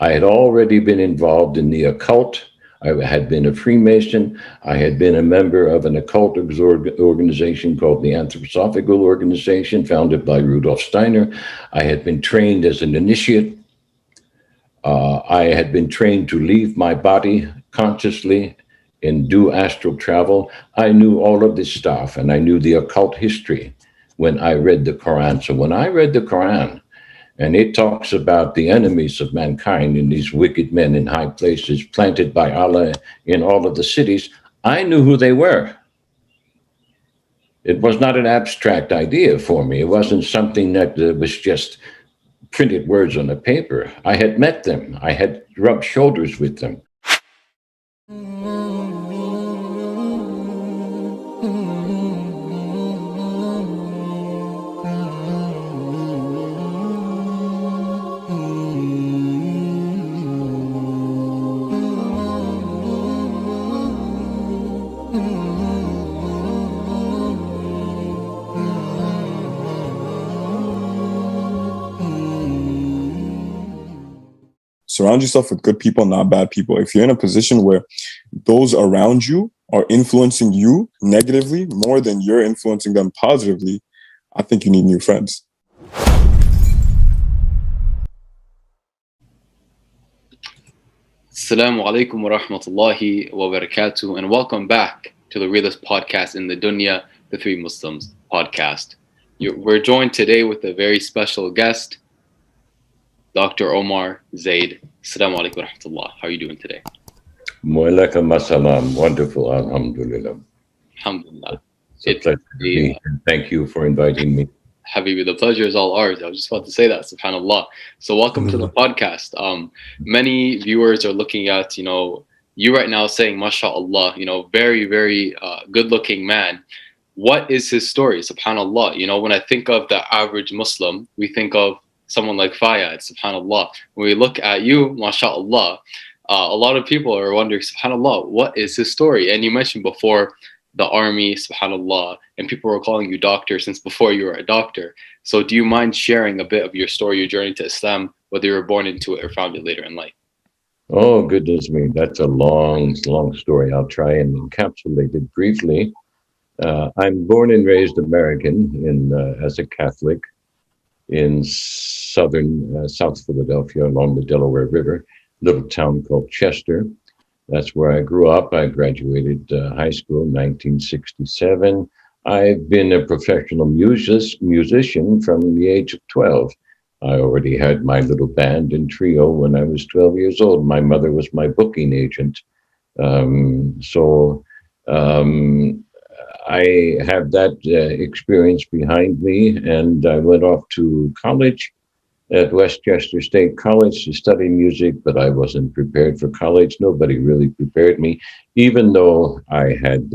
I had already been involved in the occult. I had been a Freemason. I had been a member of an occult organization called the Anthroposophical Organization, founded by Rudolf Steiner. I had been trained as an initiate. I had been trained to leave my body consciously and do astral travel. I knew all of this stuff, and I knew the occult history when I read the Quran. So when I read the Quran, and it talks about the enemies of mankind and these wicked men in high places planted by Allah in all of the cities, I knew who they were. It was not an abstract idea for me. It wasn't something that was just printed words on a paper. I had met them. I had rubbed shoulders with them. Surround yourself with good people, not bad people. If you're in a position where those around you are influencing you negatively more than you're influencing them positively, I think you need new friends. Assalamu alaikum wa rahmatullahi wa barakatuh, and welcome back to the realest podcast in the dunya, the Three Muslims podcast. We're joined today with a very special guest, Dr. Omar Zaid. Assalamu alaikum wa rahmatullah. How are you doing today? Walaikum assalam. Wonderful. Alhamdulillah. Alhamdulillah. It's a pleasure to be here. Thank you for inviting me. Habibi, the pleasure is all ours. I was just about to say that, subhanAllah. So welcome to the podcast. Many viewers are looking at, you right now saying, MashaAllah, very, very good looking man. What is his story? SubhanAllah. When I think of the average Muslim, we think of someone like Fayyad, SubhanAllah. When we look at you, MashaAllah, a lot of people are wondering, SubhanAllah, what is his story? And you mentioned before the army, SubhanAllah, and people were calling you doctor since before you were a doctor. So do you mind sharing a bit of your story, your journey to Islam, whether you were born into it or found it later in life? Oh, goodness me. That's a long, long story. I'll try and encapsulate it briefly. I'm born and raised American as a Catholic in southern South Philadelphia along the Delaware River, little town called Chester. That's where I grew up. I graduated high school in 1967. I've been a professional musician from the age of 12. I already had my little band and trio when I was 12 years old. My mother was my booking agent. I have that experience behind me, and I went off to college at Westchester State College to study music, but I wasn't prepared for college. Nobody really prepared me. Even though I had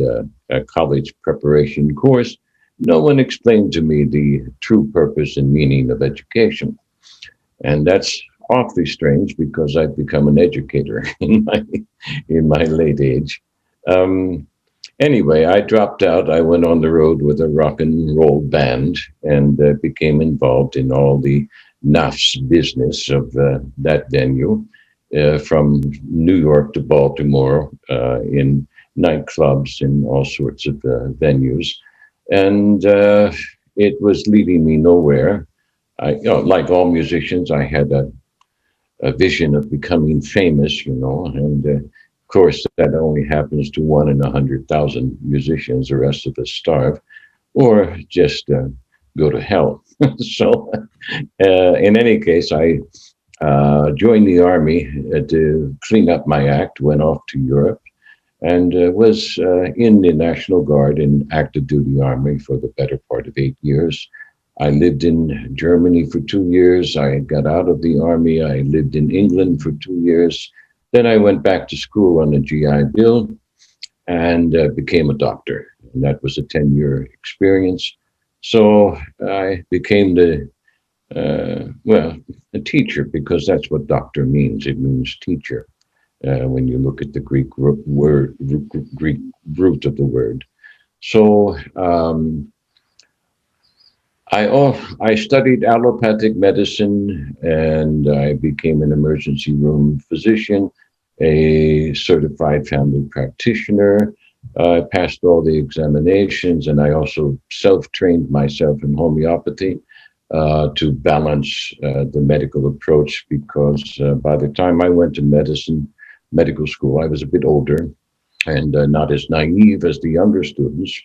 a college preparation course, no one explained to me the true purpose and meaning of education. And that's awfully strange because I've become an educator in my late age. Anyway, I dropped out. I went on the road with a rock and roll band and became involved in all the NAF's business of that venue, from New York to Baltimore, in nightclubs and all sorts of venues. And it was leading me nowhere. Like all musicians, I had a vision of becoming famous, and of course, that only happens to 1 in 100,000 musicians. The rest of us starve or just go to hell. So in any case, I joined the army to clean up my act, went off to Europe, and was in the National Guard and active duty army for the better part of 8 years. I lived in Germany for 2 years. I got out of the army. I lived in England for 2 years. Then I went back to school on a GI Bill and became a doctor. And that was a 10-year experience. So I became a teacher, because that's what doctor means. It means teacher when you look at the Greek Greek root of the word. So I studied allopathic medicine, and I became an emergency room physician, a certified family practitioner. I passed all the examinations, and I also self-trained myself in homeopathy to balance the medical approach, because by the time I went to medical school, I was a bit older and not as naive as the younger students.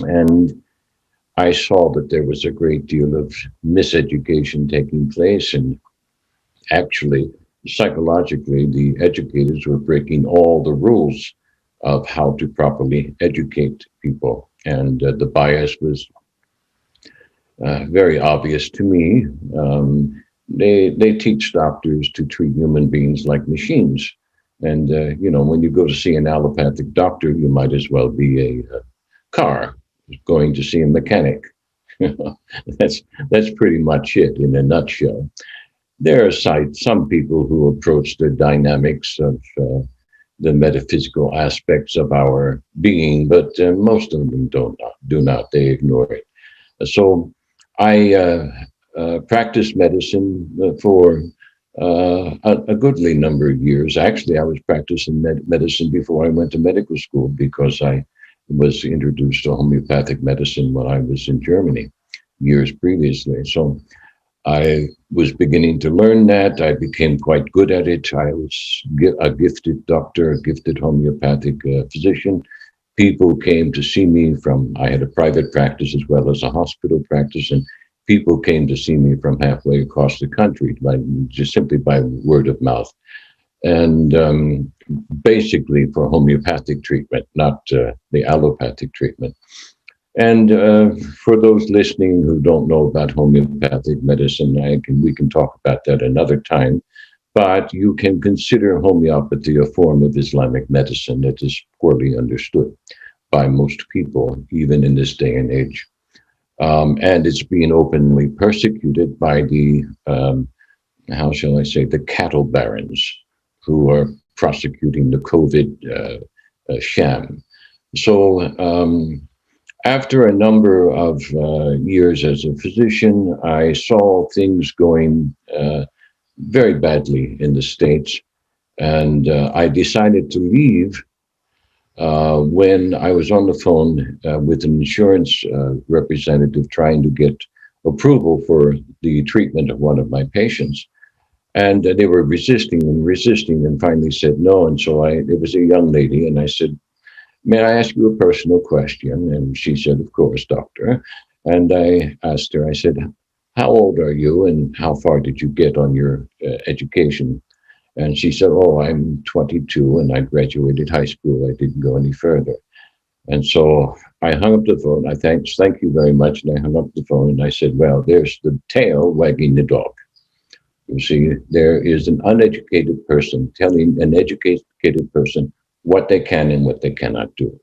And I saw that there was a great deal of miseducation taking place, and actually, psychologically, the educators were breaking all the rules of how to properly educate people. And the bias was very obvious to me. They teach doctors to treat human beings like machines. And, when you go to see an allopathic doctor, you might as well be a car going to see a mechanic. That's pretty much it in a nutshell. There are some people who approach the dynamics of the metaphysical aspects of our being, but most of them do not. They ignore it. So I practiced medicine for a goodly number of years. Actually, I was practicing medicine before I went to medical school, because I was introduced to homeopathic medicine when I was in Germany years previously. So I was beginning to learn that. I became quite good at it. I was a gifted doctor, a gifted homeopathic physician. People came to see me I had a private practice as well as a hospital practice, and people came to see me from halfway across the country just simply by word of mouth. And basically for homeopathic treatment, not the allopathic treatment. And for those listening who don't know about homeopathic medicine, we can talk about that another time. But you can consider homeopathy a form of Islamic medicine that is poorly understood by most people, even in this day and age. And it's being openly persecuted by the, how shall I say, the cattle barons who are prosecuting the COVID sham. So after a number of years as a physician, I saw things going very badly in the States. And I decided to leave when I was on the phone with an insurance representative trying to get approval for the treatment of one of my patients. And they were resisting and finally said no. And so it was a young lady, and I said, "May I ask you a personal question?" And she said, "Of course, doctor." And I asked her, I said, "How old are you and how far did you get on your education?" And she said, "Oh, I'm 22 and I graduated high school. I didn't go any further." And so I hung up the phone. Thank you very much. And I hung up the phone and I said, "Well, there's the tail wagging the dog. You see, there is an uneducated person telling an educated person what they can and what they cannot do.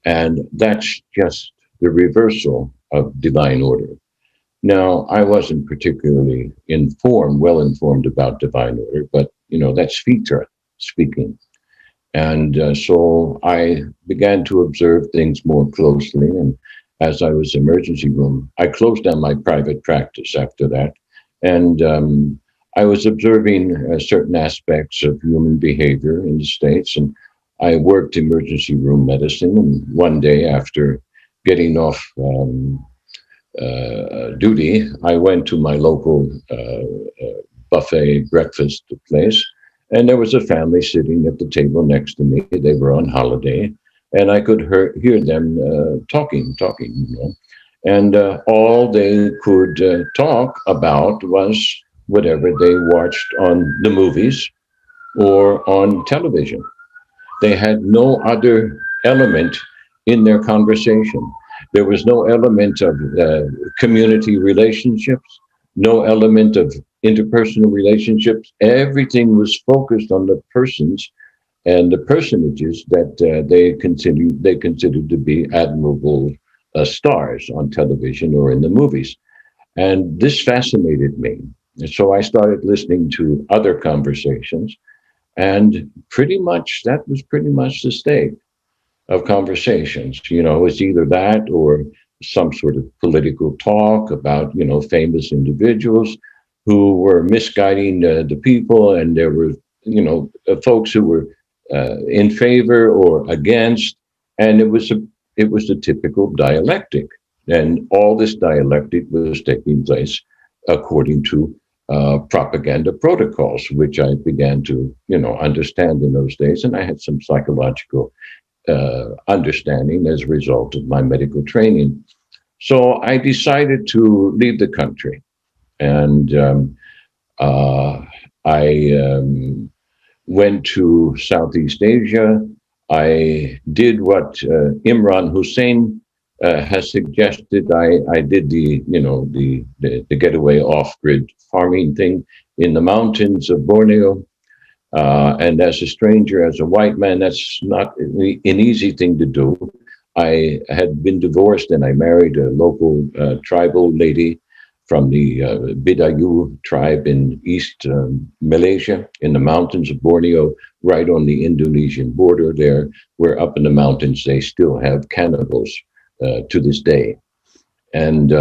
And that's just the reversal of divine order." Now, I wasn't particularly well informed about divine order, but, that's Fitra speaking. And so I began to observe things more closely. And as I was emergency room, I closed down my private practice after that. And I was observing certain aspects of human behavior in the States. And I worked emergency room medicine. And one day after getting off duty, I went to my local buffet breakfast place, and there was a family sitting at the table next to me. They were on holiday, and I could hear them talking, and all they could talk about was whatever they watched on the movies or on television. They had no other element in their conversation. There was no element of community relationships, no element of interpersonal relationships. Everything was focused on the persons and the personages that they considered to be admirable stars on television or in the movies. And this fascinated me. And so I started listening to other conversations, and that was pretty much the state of conversations. It's either that or some sort of political talk about, famous individuals who were misguiding the people, and there were, folks who were in favor or against, and it was the typical dialectic, and all this dialectic was taking place according to propaganda protocols, which I began to, understand in those days, and I had some psychological understanding as a result of my medical training. So I decided to leave the country, and I went to Southeast Asia. I did what Imran Hussein has suggested. I did the getaway off-grid farming thing in the mountains of Borneo. And as a stranger, as a white man, that's not an easy thing to do. I had been divorced and I married a local tribal lady from the Bidayu tribe in East Malaysia, in the mountains of Borneo, right on the Indonesian border there, where up in the mountains they still have cannibals to this day. And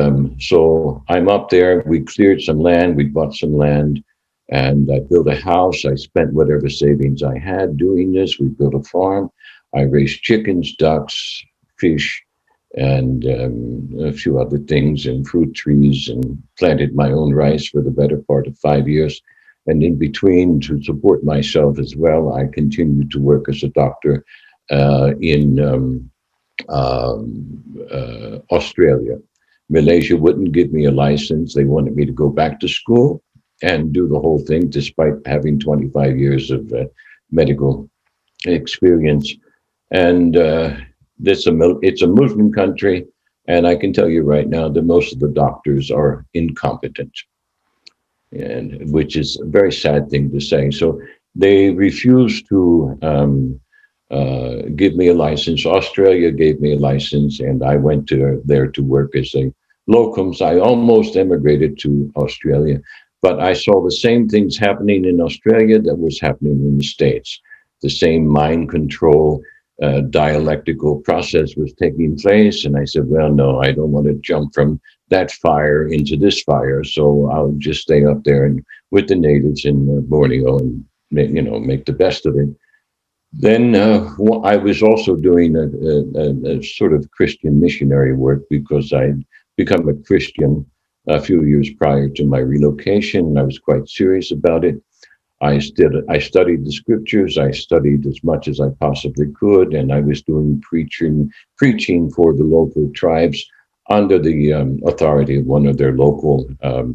so I'm up there. We cleared some land, we bought some land, and I built a house. I spent whatever savings I had doing this. We built a farm. I raised chickens, ducks, fish, and a few other things, and fruit trees, and planted my own rice for the better part of 5 years. And in between, to support myself as well, I continued to work as a doctor in Australia. Malaysia wouldn't give me a license. They wanted me to go back to school and do the whole thing, despite having 25 years of medical experience. And it's a Muslim country, and I can tell you right now that most of the doctors are incompetent, and which is a very sad thing to say. So they refused to give me a license. Australia gave me a license, and I went there to work as a locums. I almost emigrated to Australia, but I saw the same things happening in Australia that was happening in the States. The same mind control, dialectical process was taking place. And I said, well, no, I don't want to jump from that fire into this fire. So I'll just stay up there and with the natives in Borneo and, make the best of it. Then I was also doing a sort of Christian missionary work, because I'd become a Christian a few years prior to my relocation. I was quite serious about it. I studied the scriptures. I studied as much as I possibly could, and I was doing preaching for the local tribes under the authority of one of their local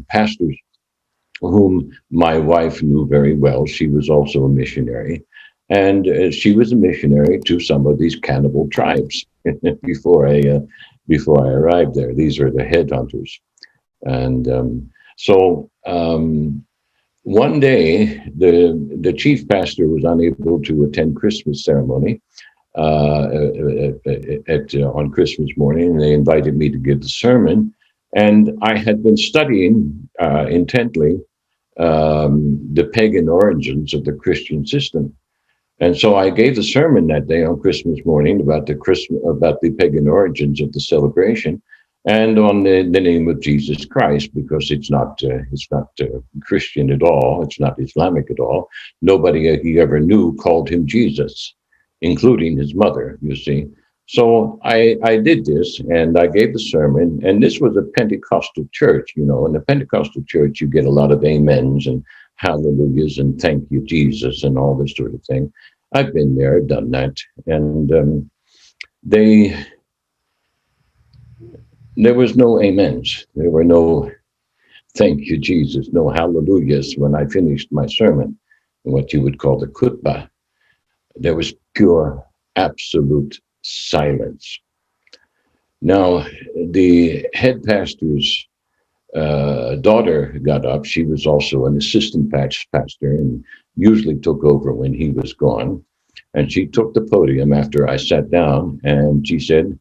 pastors, whom my wife knew very well. She was also a missionary, and she was a missionary to some of these cannibal tribes before I arrived there. These are the headhunters, and one day, the chief pastor was unable to attend Christmas ceremony on Christmas morning, and they invited me to give the sermon. And I had been studying intently the pagan origins of the Christian system, and so I gave the sermon that day on Christmas morning about the pagan origins of the celebration, and on the name of Jesus Christ, because it's not Christian at all. It's not Islamic at all. Nobody he ever knew called him Jesus, including his mother, you see. So I did this, and I gave the sermon, and this was a Pentecostal church. In the Pentecostal church, you get a lot of amens and hallelujahs and thank you, Jesus, and all this sort of thing. I've been there, done that, and there was no amens. There were no thank you, Jesus, no hallelujahs when I finished my sermon, what you would call the khutbah. There was pure, absolute silence. Now, the head pastor's daughter got up. She was also an assistant pastor and usually took over when he was gone. And she took the podium after I sat down, and she said,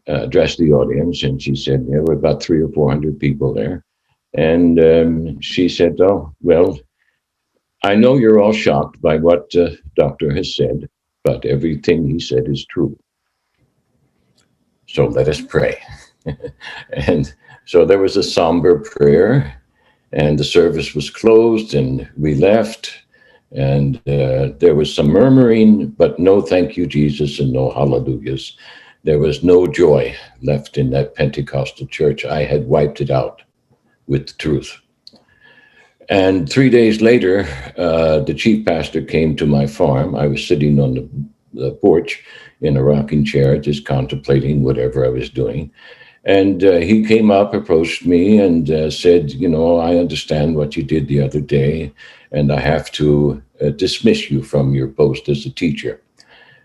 addressed the audience, and she said there were about 300 or 400 people there. And she said, oh, well, I know you're all shocked by what Doctor has said, but everything he said is true. So let us pray. And so there was a somber prayer, and the service was closed, and we left. And there was some murmuring, but no thank you, Jesus, and no hallelujahs. There was no joy left in that Pentecostal church. I had wiped it out with the truth. And 3 days later, the chief pastor came to my farm. I was sitting on the porch in a rocking chair, just contemplating whatever I was doing. And he came up, approached me, and said, you know, I understand what you did the other day, and I have to dismiss you from your post as a teacher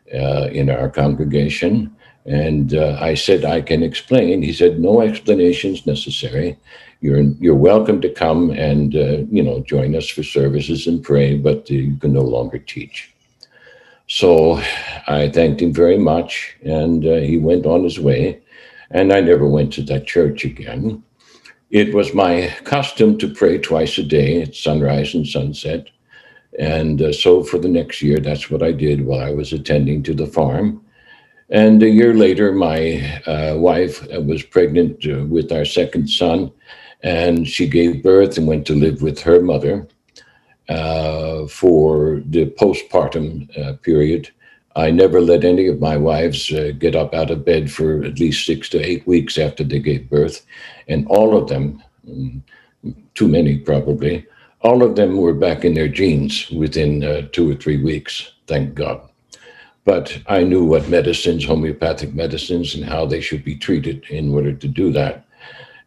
in our congregation. And I said, I can explain. He said, no explanations necessary. You're welcome to come and, join us for services and pray, but you can no longer teach. So I thanked him very much, and he went on his way. And I never went to that church again. It was my custom to pray twice a day at sunrise and sunset. And so for the next year, that's what I did while I was attending to the farm. And a year later, my wife was pregnant with our second son, and she gave birth and went to live with her mother for the postpartum period. I never let any of my wives get up out of bed for at least 6 to 8 weeks after they gave birth. And all of them, too many probably, all of them were back in their genes within 2 or 3 weeks, thank God. But I knew what medicines, homeopathic medicines, and how they should be treated in order to do that.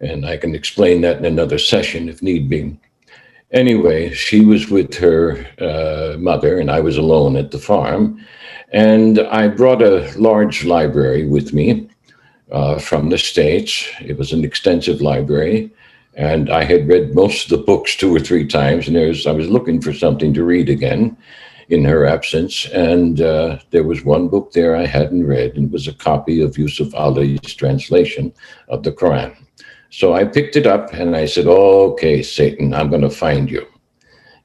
And I can explain that in another session if need be. Anyway, she was with her mother, and I was alone at the farm. And I brought a large library with me from the States. It was an extensive library, and I had read most of the books 2 or 3 times, and I was looking for something to read again in her absence. And there was one book there I hadn't read, and it was a copy of Yusuf Ali's translation of the Quran. So I picked it up, and I said, okay, Satan, I'm going to find you.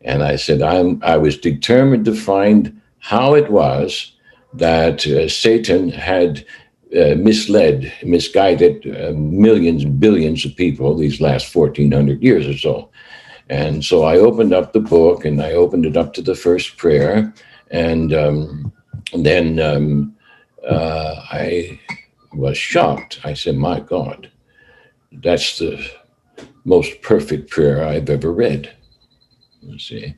And I said, I was determined to find how it was that Satan had misguided millions, billions of people these last 1,400 years or so. And so I opened up the book, and I opened it up to the first prayer. And then I was shocked. I said, my God, that's the most perfect prayer I've ever read. You see?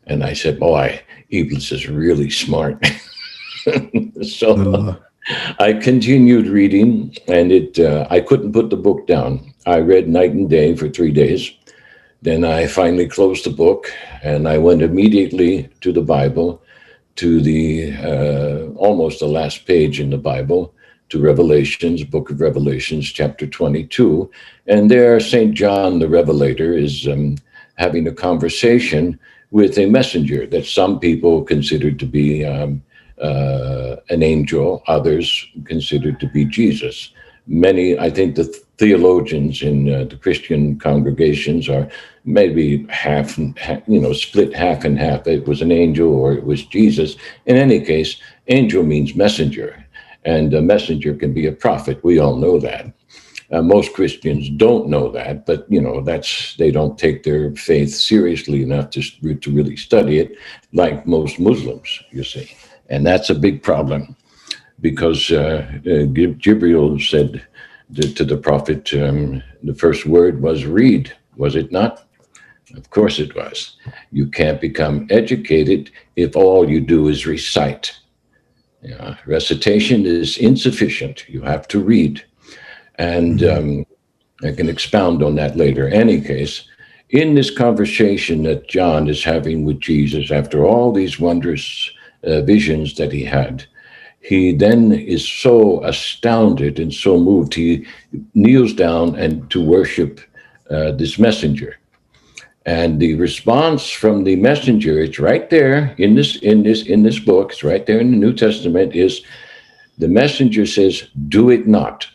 And I said, boy, Iblis is really smart. So I continued reading, and I couldn't put the book down. I read night and day for 3 days. Then I finally closed the book, and I went immediately to the Bible, to the almost the last page in the Bible, to Revelations, Book of Revelations, chapter 22. And there, St. John the Revelator is having a conversation with a messenger that some people considered to be an angel, others considered to be Jesus. Many, I think the theologians in the Christian congregations are maybe half, split half and half. It was an angel or it was Jesus. In any case, angel means messenger, and a messenger can be a prophet. We all know that. Most Christians don't know that, but they don't take their faith seriously enough to really study it, like most Muslims, you see. And that's a big problem, because Jibril said to the prophet, the first word was read, was it not? Of course it was. You can't become educated if all you do is recite. Recitation is insufficient. You have to read. And I can expound on that later. In any case, in this conversation that John is having with Jesus, after all these wondrous visions that he had, he then is so astounded and so moved, he kneels down and to worship this messenger. And the response from the messenger, it's right there in this book, it's right there in the New Testament, is the messenger says, "Do it not.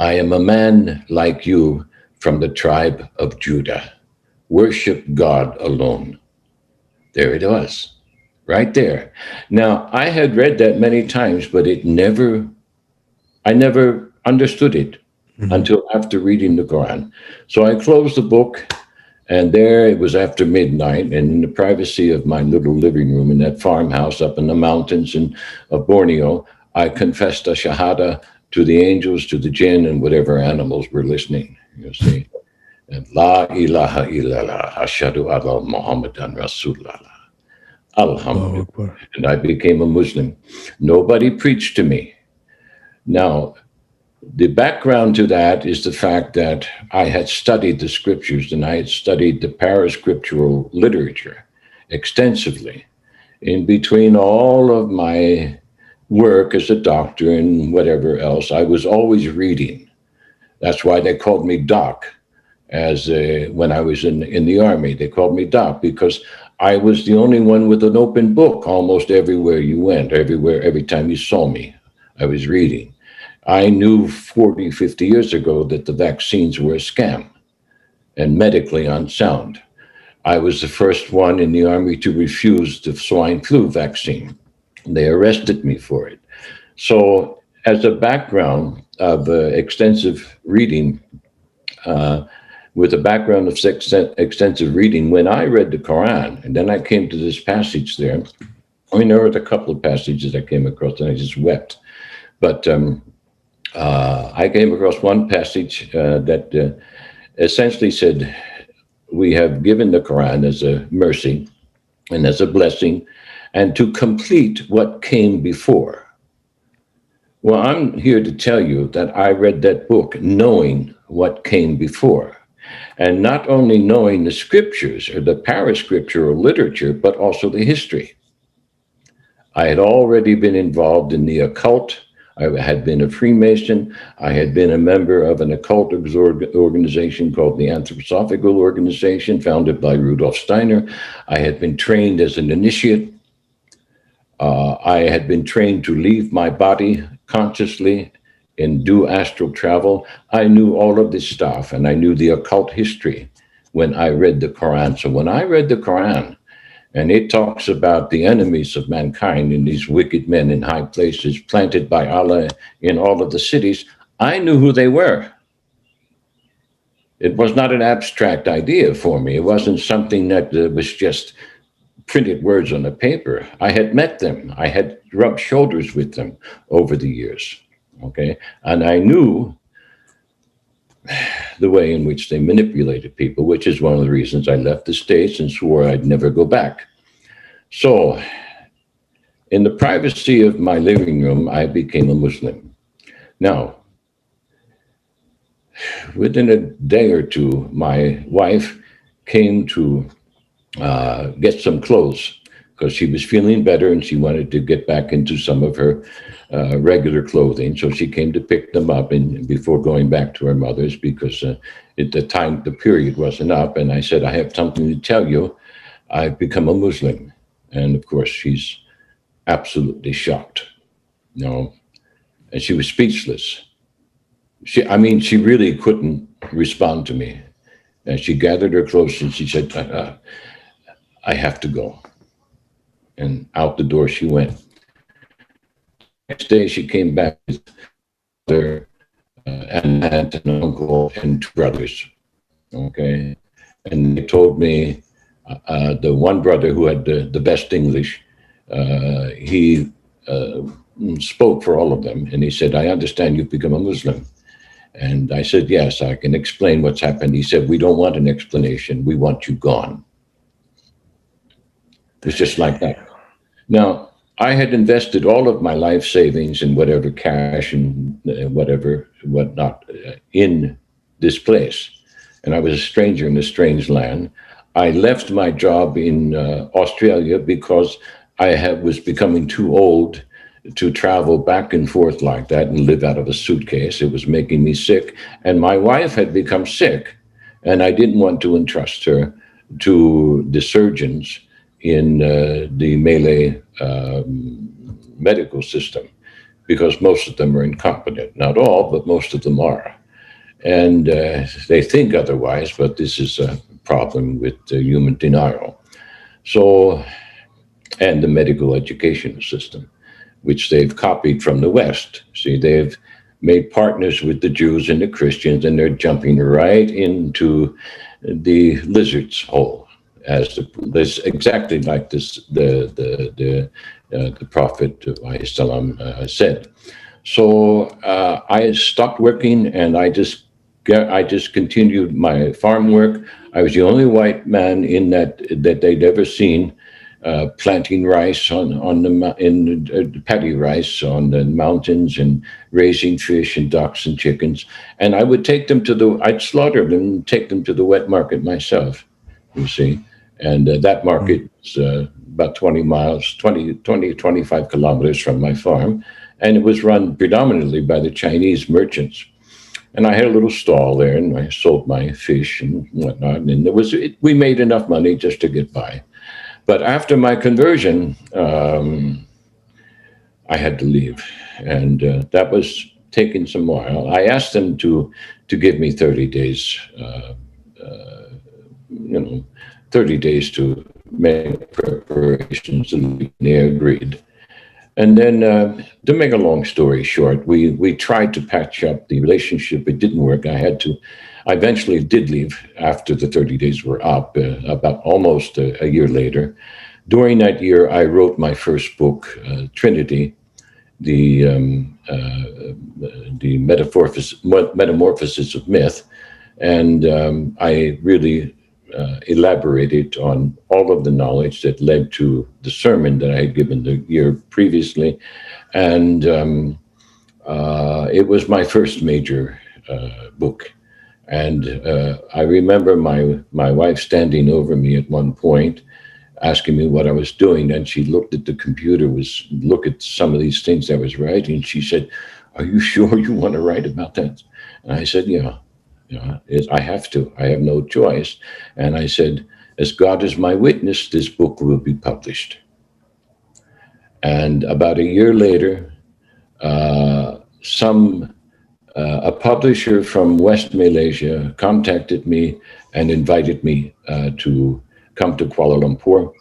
I am a man like you from the tribe of Judah. Worship God alone." There it was, right there. Now, I had read that many times, but I never understood it. until after reading the Quran. So I closed the book, and there it was after midnight, and in the privacy of my little living room in that farmhouse up in the mountains of Borneo, I confessed a shahada to the angels, to the jinn, and whatever animals were listening, you see. And La ilaha illallah, ashadu ala Muhammadan Rasulullah. Alhamdulillah. And I became a Muslim. Nobody preached to me. Now, the background to that is the fact that I had studied the scriptures and I had studied the parascriptural literature extensively. In between all of my work as a doctor and whatever else, I was always reading. That's why they called me Doc. When I was in the army, they called me Doc because I was the only one with an open book almost everywhere you went, every time you saw me, I was reading. I knew 40, 50 years ago that the vaccines were a scam and medically unsound. I was the first one in the army to refuse the swine flu vaccine. They arrested me for it. So as a background of extensive reading, with a background of extensive reading, when I read the Quran, and then I came to this passage there, I mean, there were a couple of passages I came across and I just wept. But I came across one passage that essentially said, we have given the Quran as a mercy and as a blessing, and to complete what came before. Well, I'm here to tell you that I read that book knowing what came before, and not only knowing the scriptures or the parascriptural literature, but also the history. I had already been involved in the occult. I had been a Freemason. I had been a member of an occult organization called the Anthroposophical Organization, founded by Rudolf Steiner. I had been trained as an initiate. I had been trained to leave my body consciously and do astral travel. I knew all of this stuff, and I knew the occult history when I read the Quran. So when I read the Quran, and it talks about the enemies of mankind and these wicked men in high places planted by Allah in all of the cities, I knew who they were. It was not an abstract idea for me. It wasn't something that was just printed words on a paper. I had met them. I had rubbed shoulders with them over the years, okay? And I knew the way in which they manipulated people, which is one of the reasons I left the States and swore I'd never go back. So in the privacy of my living room, I became a Muslim. Now, within a day or two, my wife came to get some clothes because she was feeling better and she wanted to get back into some of her regular clothing. So she came to pick them up before going back to her mother's because at the time, the period wasn't up. And I said, I have something to tell you. I've become a Muslim. And of course, she's absolutely shocked, you know, and she was speechless. She really couldn't respond to me. And she gathered her clothes and she said, I have to go. And out the door she went. Next day she came back with her an aunt and an uncle and two brothers. Okay. And they told me the one brother who had the best English, he spoke for all of them. And he said, I understand you've become a Muslim. And I said, yes, I can explain what's happened. He said, we don't want an explanation. We want you gone. It's just like that. Now, I had invested all of my life savings and whatever cash and whatnot in this place. And I was a stranger in a strange land. I left my job in Australia because I was becoming too old to travel back and forth like that and live out of a suitcase. It was making me sick. And my wife had become sick, and I didn't want to entrust her to the surgeons in the Malay medical system, because most of them are incompetent. Not all, but most of them are. And they think otherwise, but this is a problem with human denial. So, and the medical education system, which they've copied from the West. See, they've made partners with the Jews and the Christians, and they're jumping right into the lizard's hole, this exactly like this the Prophet said. So I stopped working, and I just continued my farm work. I was the only white man in that they'd ever seen planting rice paddy rice on the mountains and raising fish and ducks and chickens. And I would take them I'd slaughter them and take them to the wet market myself, you see. And that market is about 20 miles, 25 kilometers from my farm. And it was run predominantly by the Chinese merchants. And I had a little stall there, and I sold my fish and whatnot. And we made enough money just to get by. But after my conversion, I had to leave, and that was taking some while. I asked them to give me 30 days, 30 days to make preparations, and they agreed. And then, to make a long story short, we tried to patch up the relationship. It didn't work. I eventually did leave after the 30 days were up, about almost a year later. During that year, I wrote my first book, Trinity, the Metamorphosis of Myth. And I really elaborated on all of the knowledge that led to the sermon that I had given the year previously. And it was my first major book. And I remember my wife standing over me at one point, asking me what I was doing. And she looked at the computer, look at some of these things I was writing. She said, "Are you sure you want to write about that?" And I said, "Yeah. I have to. I have no choice." And I said, "As God is my witness, this book will be published." And about a year later, a publisher from West Malaysia contacted me and invited me to come to Kuala Lumpur.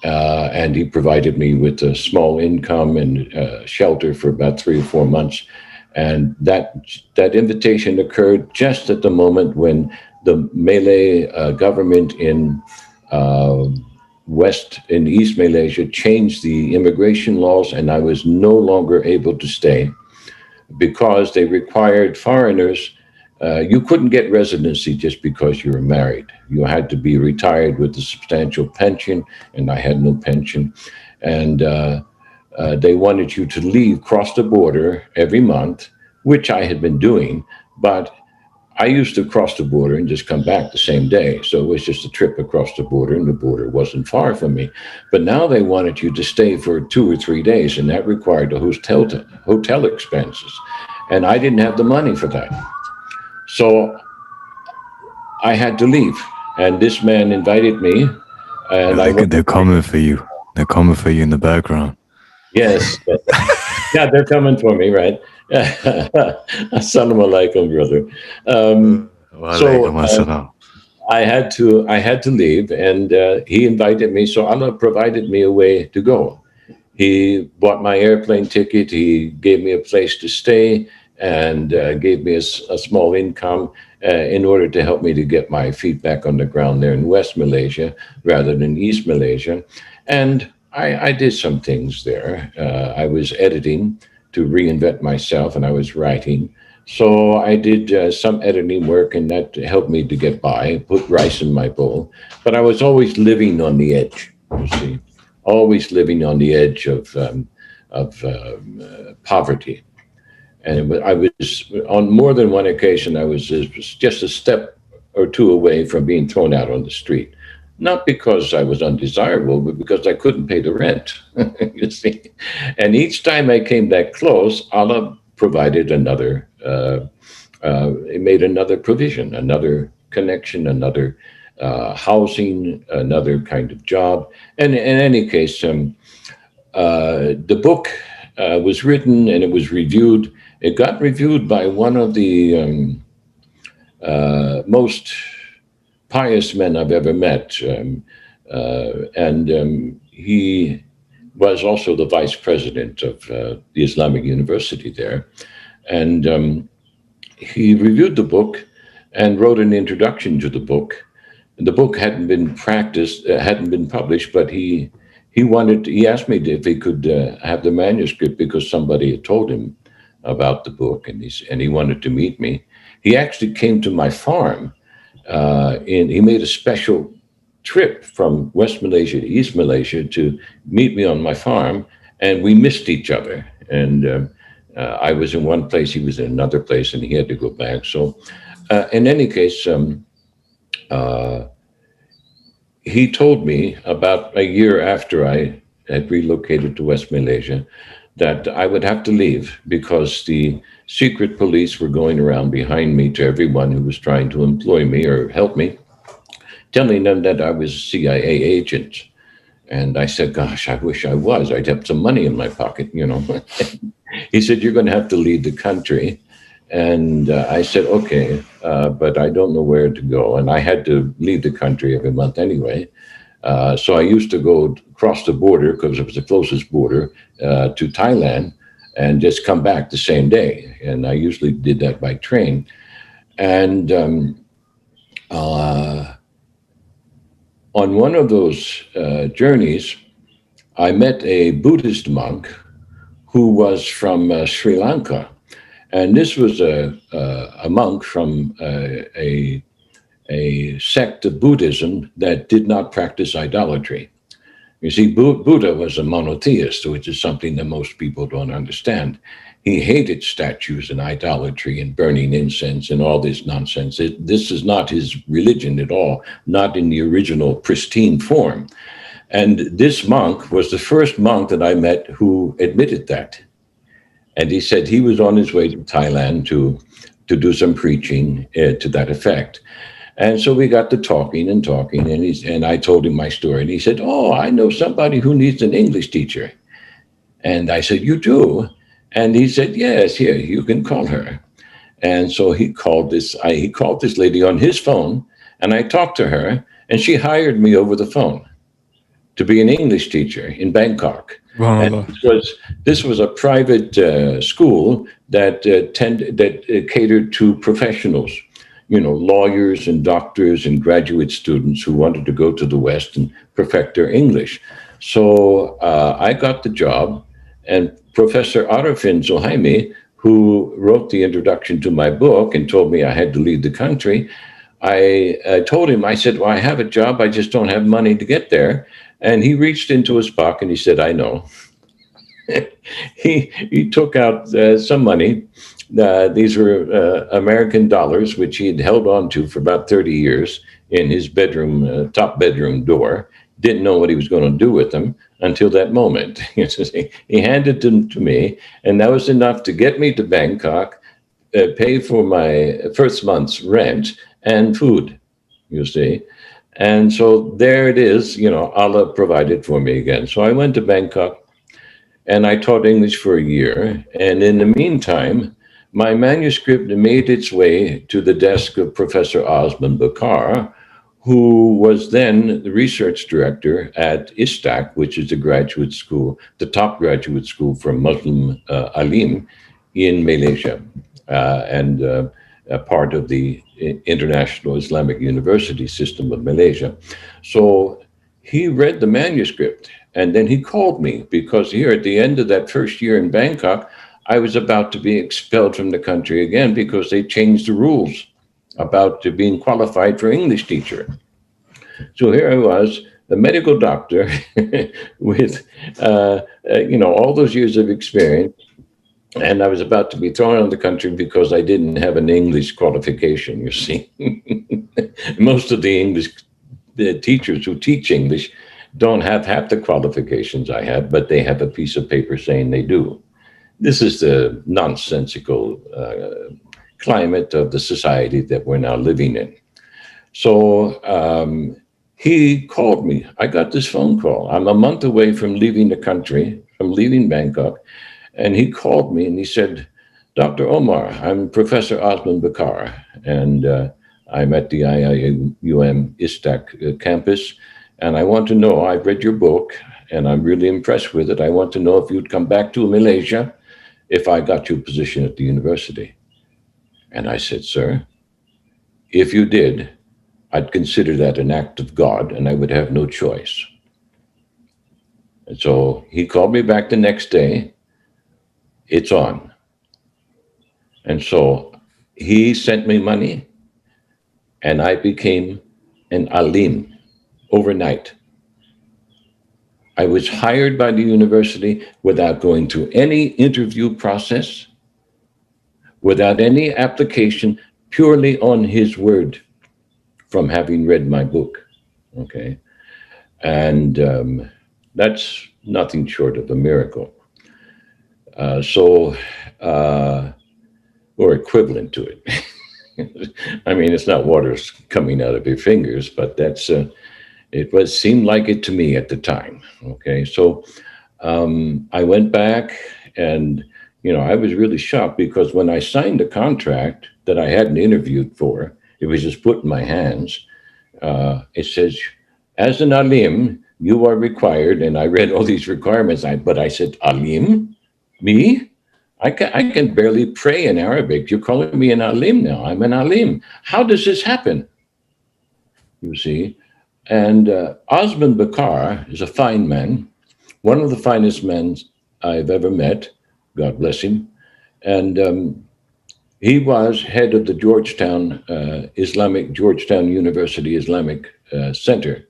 And he provided me with a small income and shelter for about 3 or 4 months. And that invitation occurred just at the moment when the Malay government in East Malaysia changed the immigration laws, and I was no longer able to stay because they required foreigners. You couldn't get residency just because you were married. You had to be retired with a substantial pension, and I had no pension. And they wanted you to cross the border every month, which I had been doing, but I used to cross the border and just come back the same day. So it was just a trip across the border, and the border wasn't far from me. But now they wanted you to stay for 2 or 3 days, and that required the hotel expenses. And I didn't have the money for that. So I had to leave. And this man invited me. And they're coming for you. They're coming for you in the background. Yes. Yeah, they're coming for me, right? Assalamu alaikum, brother. I had to leave, and he invited me. So Allah provided me a way to go. He bought my airplane ticket. He gave me a place to stay, and gave me a small income in order to help me to get my feet back on the ground there in West Malaysia rather than East Malaysia. And I did some things there. I was editing to reinvent myself, and I was writing. So I did some editing work, and that helped me to get by, put rice in my bowl. But I was always living on the edge, you see, always living on the edge of poverty. And I was, on more than one occasion, I was just a step or two away from being thrown out on the street. Not because I was undesirable, but because I couldn't pay the rent, you see. And each time I came that close, Allah provided another, it made another provision, another connection, another housing, another kind of job. And in any case, the book was written and it was reviewed. It got reviewed by one of the most pious men I've ever met. He was also the vice president of the Islamic University there. And he reviewed the book and wrote an introduction to the book. The book hadn't been hadn't been published, but he asked me if he could have the manuscript because somebody had told him about the book, and he wanted to meet me. He actually came to my farm, and he made a special trip from West Malaysia to East Malaysia to meet me on my farm, and we missed each other. And I was in one place, he was in another place, and he had to go back. So, in any case, he told me about a year after I had relocated to West Malaysia that I would have to leave because the secret police were going around behind me to everyone who was trying to employ me or help me, telling them that I was a CIA agent. And I said, gosh, I wish I was. I'd have some money in my pocket, you know. He said, you're going to have to leave the country. And I said, okay, but I don't know where to go. And I had to leave the country every month anyway. So I used to go across the border because it was the closest border to Thailand and just come back the same day. And I usually did that by train. And on one of those journeys, I met a Buddhist monk who was from Sri Lanka. And this was a monk from a sect of Buddhism that did not practice idolatry. You see, Buddha was a monotheist, which is something that most people don't understand. He hated statues and idolatry and burning incense and all this nonsense. This is not his religion at all, not in the original pristine form. And this monk was the first monk that I met who admitted that. And he said he was on his way to Thailand to do some preaching to that effect. And so we got to talking, and I told him my story. And he said, oh, I know somebody who needs an English teacher. And I said, you do? And he said, yes, here, you can call her. And so he called this lady on his phone, and I talked to her, and she hired me over the phone to be an English teacher in Bangkok. Wow. And this was a private school that catered to professionals, you know, lawyers and doctors and graduate students who wanted to go to the West and perfect their English. So I got the job, and Professor Arifin Zohaimi, who wrote the introduction to my book and told me I had to leave the country, I told him, I said, well, I have a job, I just don't have money to get there. And he reached into his pocket and he said, I know. he took out some money. These were American dollars, which he had held on to for about 30 years in his bedroom, top bedroom door. Didn't know what he was going to do with them until that moment. He handed them to me, and that was enough to get me to Bangkok, pay for my first month's rent and food, you see. And so there it is, you know, Allah provided for me again. So I went to Bangkok and I taught English for a year. And in the meantime, my manuscript made its way to the desk of Professor Osman Bakar, who was then the research director at ISTAC, which is a graduate school, the top graduate school for Muslim alim in Malaysia, and a part of the International Islamic University system of Malaysia. So he read the manuscript, and then he called me because here at the end of that first year in Bangkok, I was about to be expelled from the country again because they changed the rules about being qualified for English teacher. So here I was, a medical doctor with, all those years of experience. And I was about to be thrown out of the country because I didn't have an English qualification, you see. Most of the teachers who teach English don't have half the qualifications I have, but they have a piece of paper saying they do. This is the nonsensical climate of the society that we're now living in. So he called me. I got this phone call. I'm a month away from leaving the country, from leaving Bangkok. And he called me and he said, Dr. Omar, I'm Professor Osman Bakar, and I'm at the IIUM ISTAC campus. And I want to know, I've read your book and I'm really impressed with it. I want to know if you'd come back to Malaysia if I got you a position at the university. And I said, sir, if you did, I'd consider that an act of God and I would have no choice. And so he called me back the next day. It's on. And so he sent me money and I became an alim overnight. I was hired by the university without going through any interview process, without any application, purely on his word from having read my book. Okay. And that's nothing short of a miracle. Or equivalent to it. I mean, it's not water coming out of your fingers, but seemed like it to me at the time. Okay, so I went back, and I was really shocked because when I signed the contract that I hadn't interviewed for, it was just put in my hands. It says, as an alim, you are required, and I read all these requirements. But I said, alim, me? I can barely pray in Arabic. You're calling me an alim now. I'm an alim. How does this happen? You see. And Osman Bakar is a fine man, one of the finest men I've ever met. God bless him. And he was head of the Georgetown University Islamic Center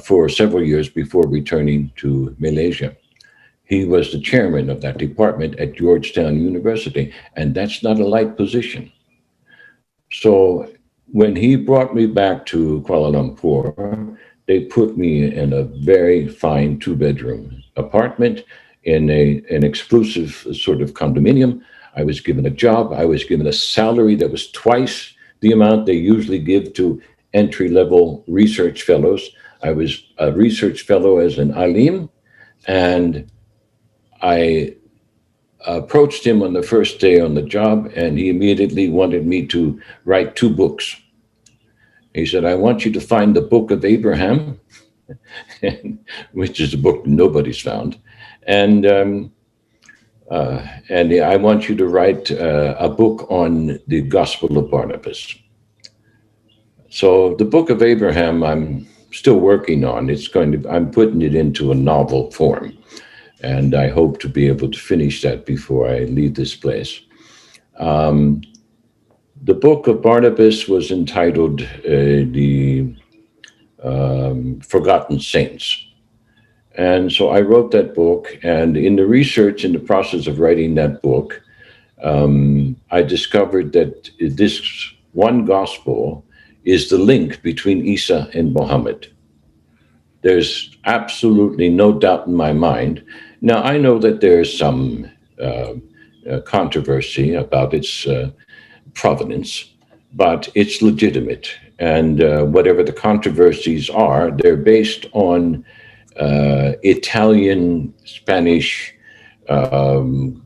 for several years before returning to Malaysia. He was the chairman of that department at Georgetown University, and that's not a light position. So when he brought me back to Kuala Lumpur, they put me in a very fine 2-bedroom apartment in an exclusive sort of condominium. I was given a job. I was given a salary that was twice the amount they usually give to entry-level research fellows. I was a research fellow as an alim, and I approached him on the first day on the job, and he immediately wanted me to write 2 books. He said, I want you to find the Book of Abraham, which is a book nobody's found, and I want you to write a book on the Gospel of Barnabas. So the Book of Abraham, I'm still working on. I'm putting it into a novel form. And I hope to be able to finish that before I leave this place. The book of Barnabas was entitled The Forgotten Saints. And so I wrote that book, and in the process of writing that book, I discovered that this one gospel is the link between Isa and Muhammad. There's absolutely no doubt in my mind. Now, I know that there's some controversy about its provenance, but it's legitimate. And whatever the controversies are, they're based on Italian, Spanish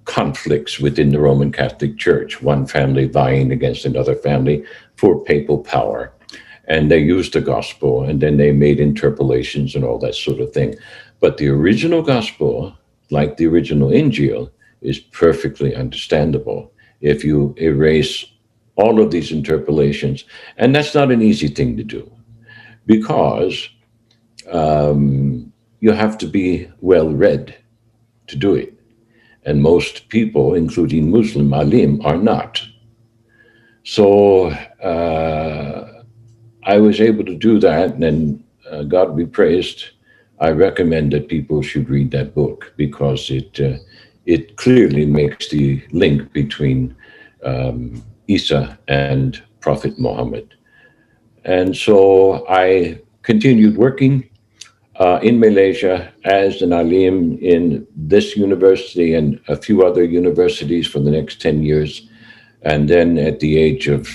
conflicts within the Roman Catholic Church, one family vying against another family for papal power. And they used the gospel, and then they made interpolations and all that sort of thing. But the original gospel, like the original Injil, is perfectly understandable if you erase all of these interpolations. And that's not an easy thing to do, because you have to be well read to do it. And most people, including Muslim alim, are not. So I was able to do that, and God be praised. I recommend that people should read that book, because it clearly makes the link between Isa and Prophet Muhammad. And so I continued working in Malaysia as an alim in this university and a few other universities for the next 10 years. And then at the age of,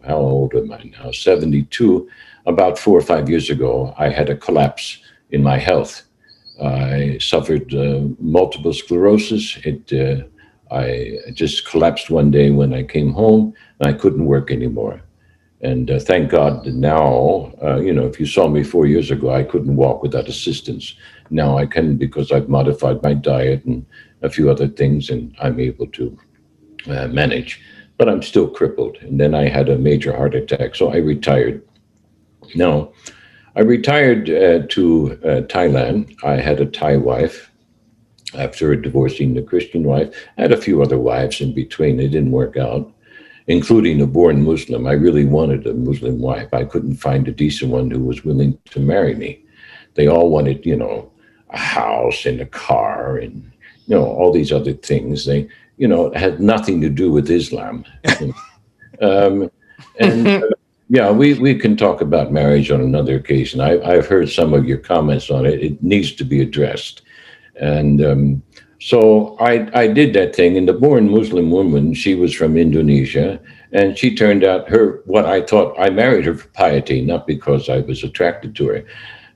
how old am I now? 72. About 4 or 5 years ago, I had a collapse in my health. I suffered multiple sclerosis. I just collapsed one day when I came home, and I couldn't work anymore. And thank God that now, if you saw me 4 years ago, I couldn't walk without assistance. Now I can because I've modified my diet and a few other things, and I'm able to manage. But I'm still crippled. And then I had a major heart attack, so I retired. Now, I retired to Thailand. I had a Thai wife after divorcing the Christian wife. I had a few other wives in between. It didn't work out, including a born Muslim. I really wanted a Muslim wife. I couldn't find a decent one who was willing to marry me. They all wanted, a house and a car and, all these other things. They, it had nothing to do with Islam. And yeah, we can talk about marriage on another occasion. I've heard some of your comments on it. It needs to be addressed. And so I did that thing. And the born Muslim woman, she was from Indonesia. And she turned out what I thought, I married her for piety, not because I was attracted to her,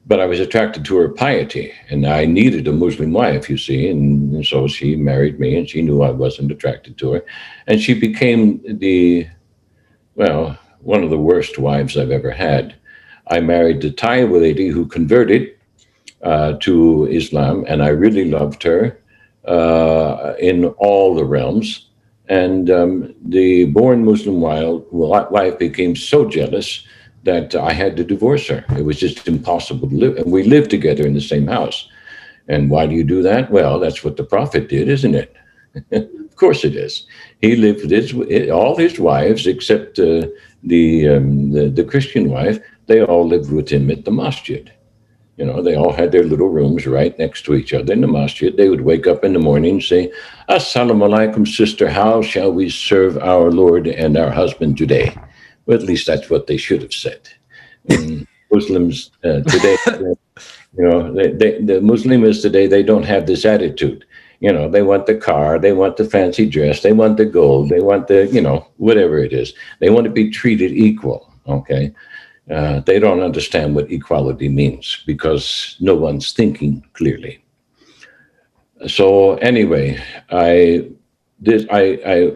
but I was attracted to her piety. And I needed a Muslim wife, you see. And so she married me, and she knew I wasn't attracted to her. And she became one of the worst wives I've ever had. I married the Thai lady who converted to Islam, and I really loved her in all the realms. And the born Muslim wife became so jealous that I had to divorce her. It was just impossible to live. And we lived together in the same house. And why do you do that? Well, that's what the Prophet did, isn't it? Of course it is. He lived with all his wives, except the Christian wife. They all lived with him at the masjid. They all had their little rooms right next to each other in the masjid. They would wake up in the morning and say, "Assalamu alaikum, sister. How shall we serve our Lord and our husband today?" Well, at least that's what they should have said. And Muslims today, the Muslims today, they don't have this attitude. They want the car, they want the fancy dress, they want the gold, they want the, whatever it is. They want to be treated equal, okay? They don't understand what equality means because no one's thinking clearly. So anyway, I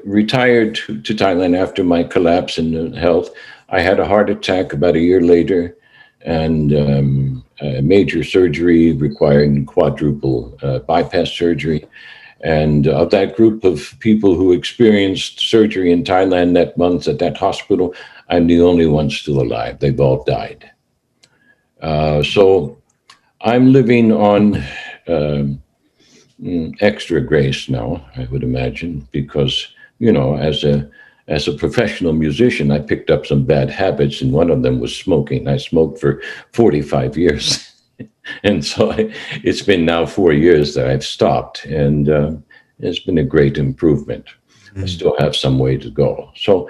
retired to Thailand after my collapse in health. I had a heart attack about a year later, and a major surgery requiring quadruple bypass surgery. And of that group of people who experienced surgery in Thailand that month at that hospital, I'm the only one still alive. They've all died. So I'm living on extra grace now, I would imagine, because, as a professional musician, I picked up some bad habits, and one of them was smoking. I smoked for 45 years. And so it's been now 4 years that I've stopped, and it's been a great improvement. I still have some way to go. So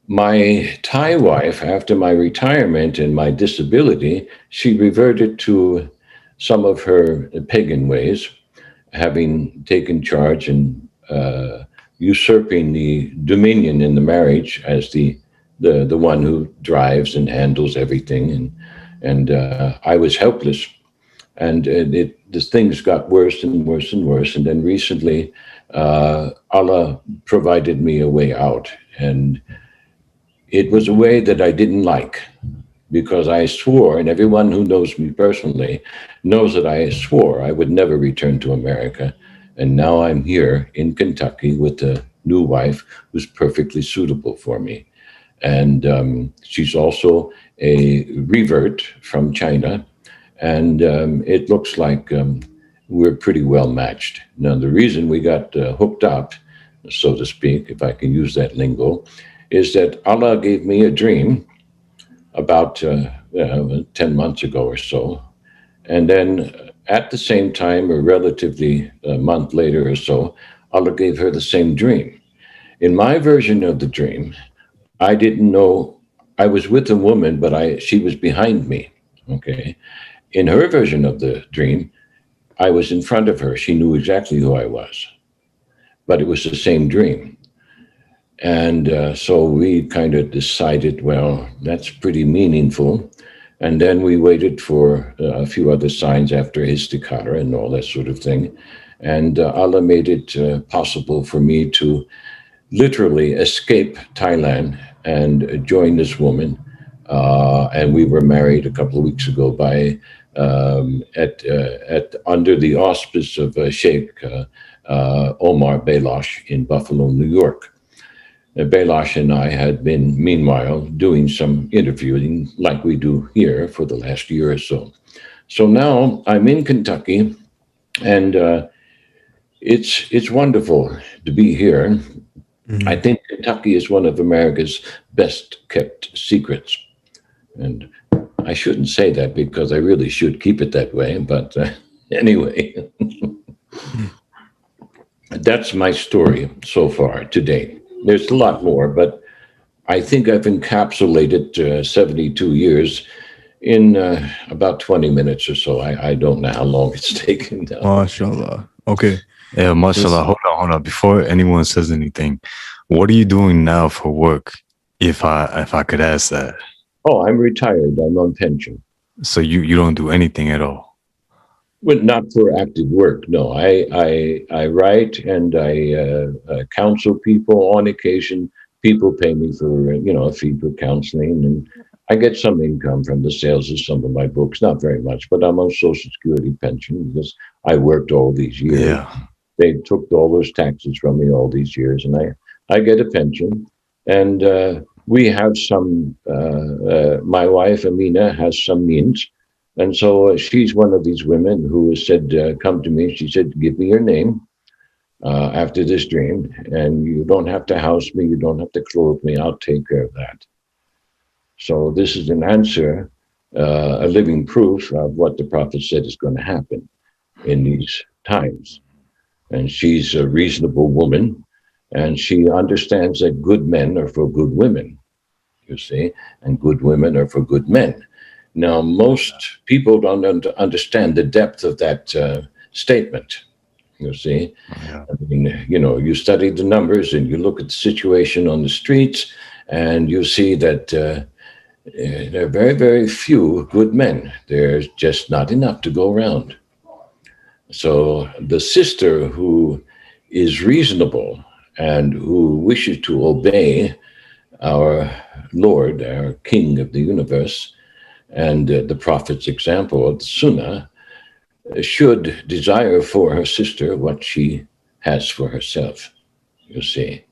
my Thai wife, after my retirement and my disability, she reverted to some of her pagan ways, having taken charge and usurping the dominion in the marriage as the one who drives and handles everything. And I was helpless. And the things got worse and worse and worse. And then recently, Allah provided me a way out. And it was a way that I didn't like, because I swore, and everyone who knows me personally knows that I swore I would never return to America. And now I'm here in Kentucky with a new wife who's perfectly suitable for me. And she's also a revert from China. And it looks like we're pretty well matched. Now, the reason we got hooked up, so to speak, if I can use that lingo, is that Allah gave me a dream about 10 months ago or so. And then at the same time, or relatively a month later or so, Allah gave her the same dream. In my version of the dream, I didn't know, I was with a woman, but she was behind me, okay? In her version of the dream, I was in front of her. She knew exactly who I was, but it was the same dream. And so we kind of decided, well, that's pretty meaningful. And then we waited for a few other signs after istikhara and all that sort of thing. And Allah made it possible for me to literally escape Thailand and joined this woman. And we were married a couple of weeks ago by at under the auspice of Sheikh Omar Zaid in Buffalo, New York. Belash and I had been, meanwhile, doing some interviewing like we do here for the last year or so. So now I'm in Kentucky, and it's wonderful to be here. I think Kentucky is one of America's best kept secrets. And I shouldn't say that because I really should keep it that way. But anyway, that's my story so far to date. There's a lot more, but I think I've encapsulated 72 years in about 20 minutes or so. I don't know how long it's taken now. MashaAllah. Okay. Yeah, mashallah. Hold on. Before anyone says anything, what are you doing now for work? If I could ask that. Oh, I'm retired. I'm on pension. So you don't do anything at all? Well, not for active work. No, I write and I counsel people on occasion. People pay me for a fee for counseling, and I get some income from the sales of some of my books. Not very much, but I'm on Social Security pension because I worked all these years. Yeah. They took all those taxes from me all these years, and I get a pension. And we have some. My wife Amina has some means. And so she's one of these women who said, come to me. She said, give me your name after this dream. And you don't have to house me. You don't have to clothe me. I'll take care of that. So this is an answer, a living proof of what the prophet said is going to happen in these times. And she's a reasonable woman. And she understands that good men are for good women, you see, and good women are for good men. Now, most people don't understand the depth of that statement, you see. Yeah. I mean, you study the numbers and you look at the situation on the streets and you see that there are very, very few good men. There's just not enough to go around. So the sister who is reasonable and who wishes to obey our Lord, our King of the universe, and the Prophet's example of the Sunnah, should desire for her sister what she has for herself, you see.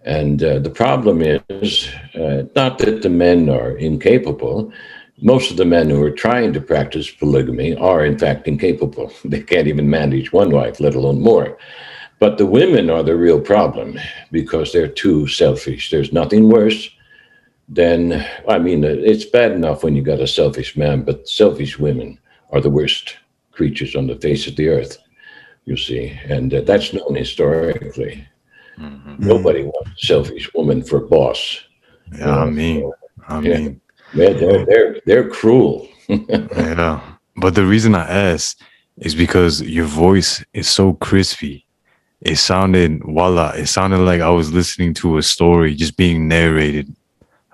And the problem is not that the men are incapable. Most of the men who are trying to practice polygamy are, in fact, incapable. They can't even manage one wife, let alone more. But the women are the real problem because they're too selfish. There's nothing worse than, it's bad enough when you got a selfish man, but selfish women are the worst creatures on the face of the earth, you see. And that's known historically. Mm-hmm. Nobody wants a selfish woman for boss. Yeah, They're cruel. Yeah. But the reason I asked is because your voice is so crispy. It sounded like I was listening to a story just being narrated.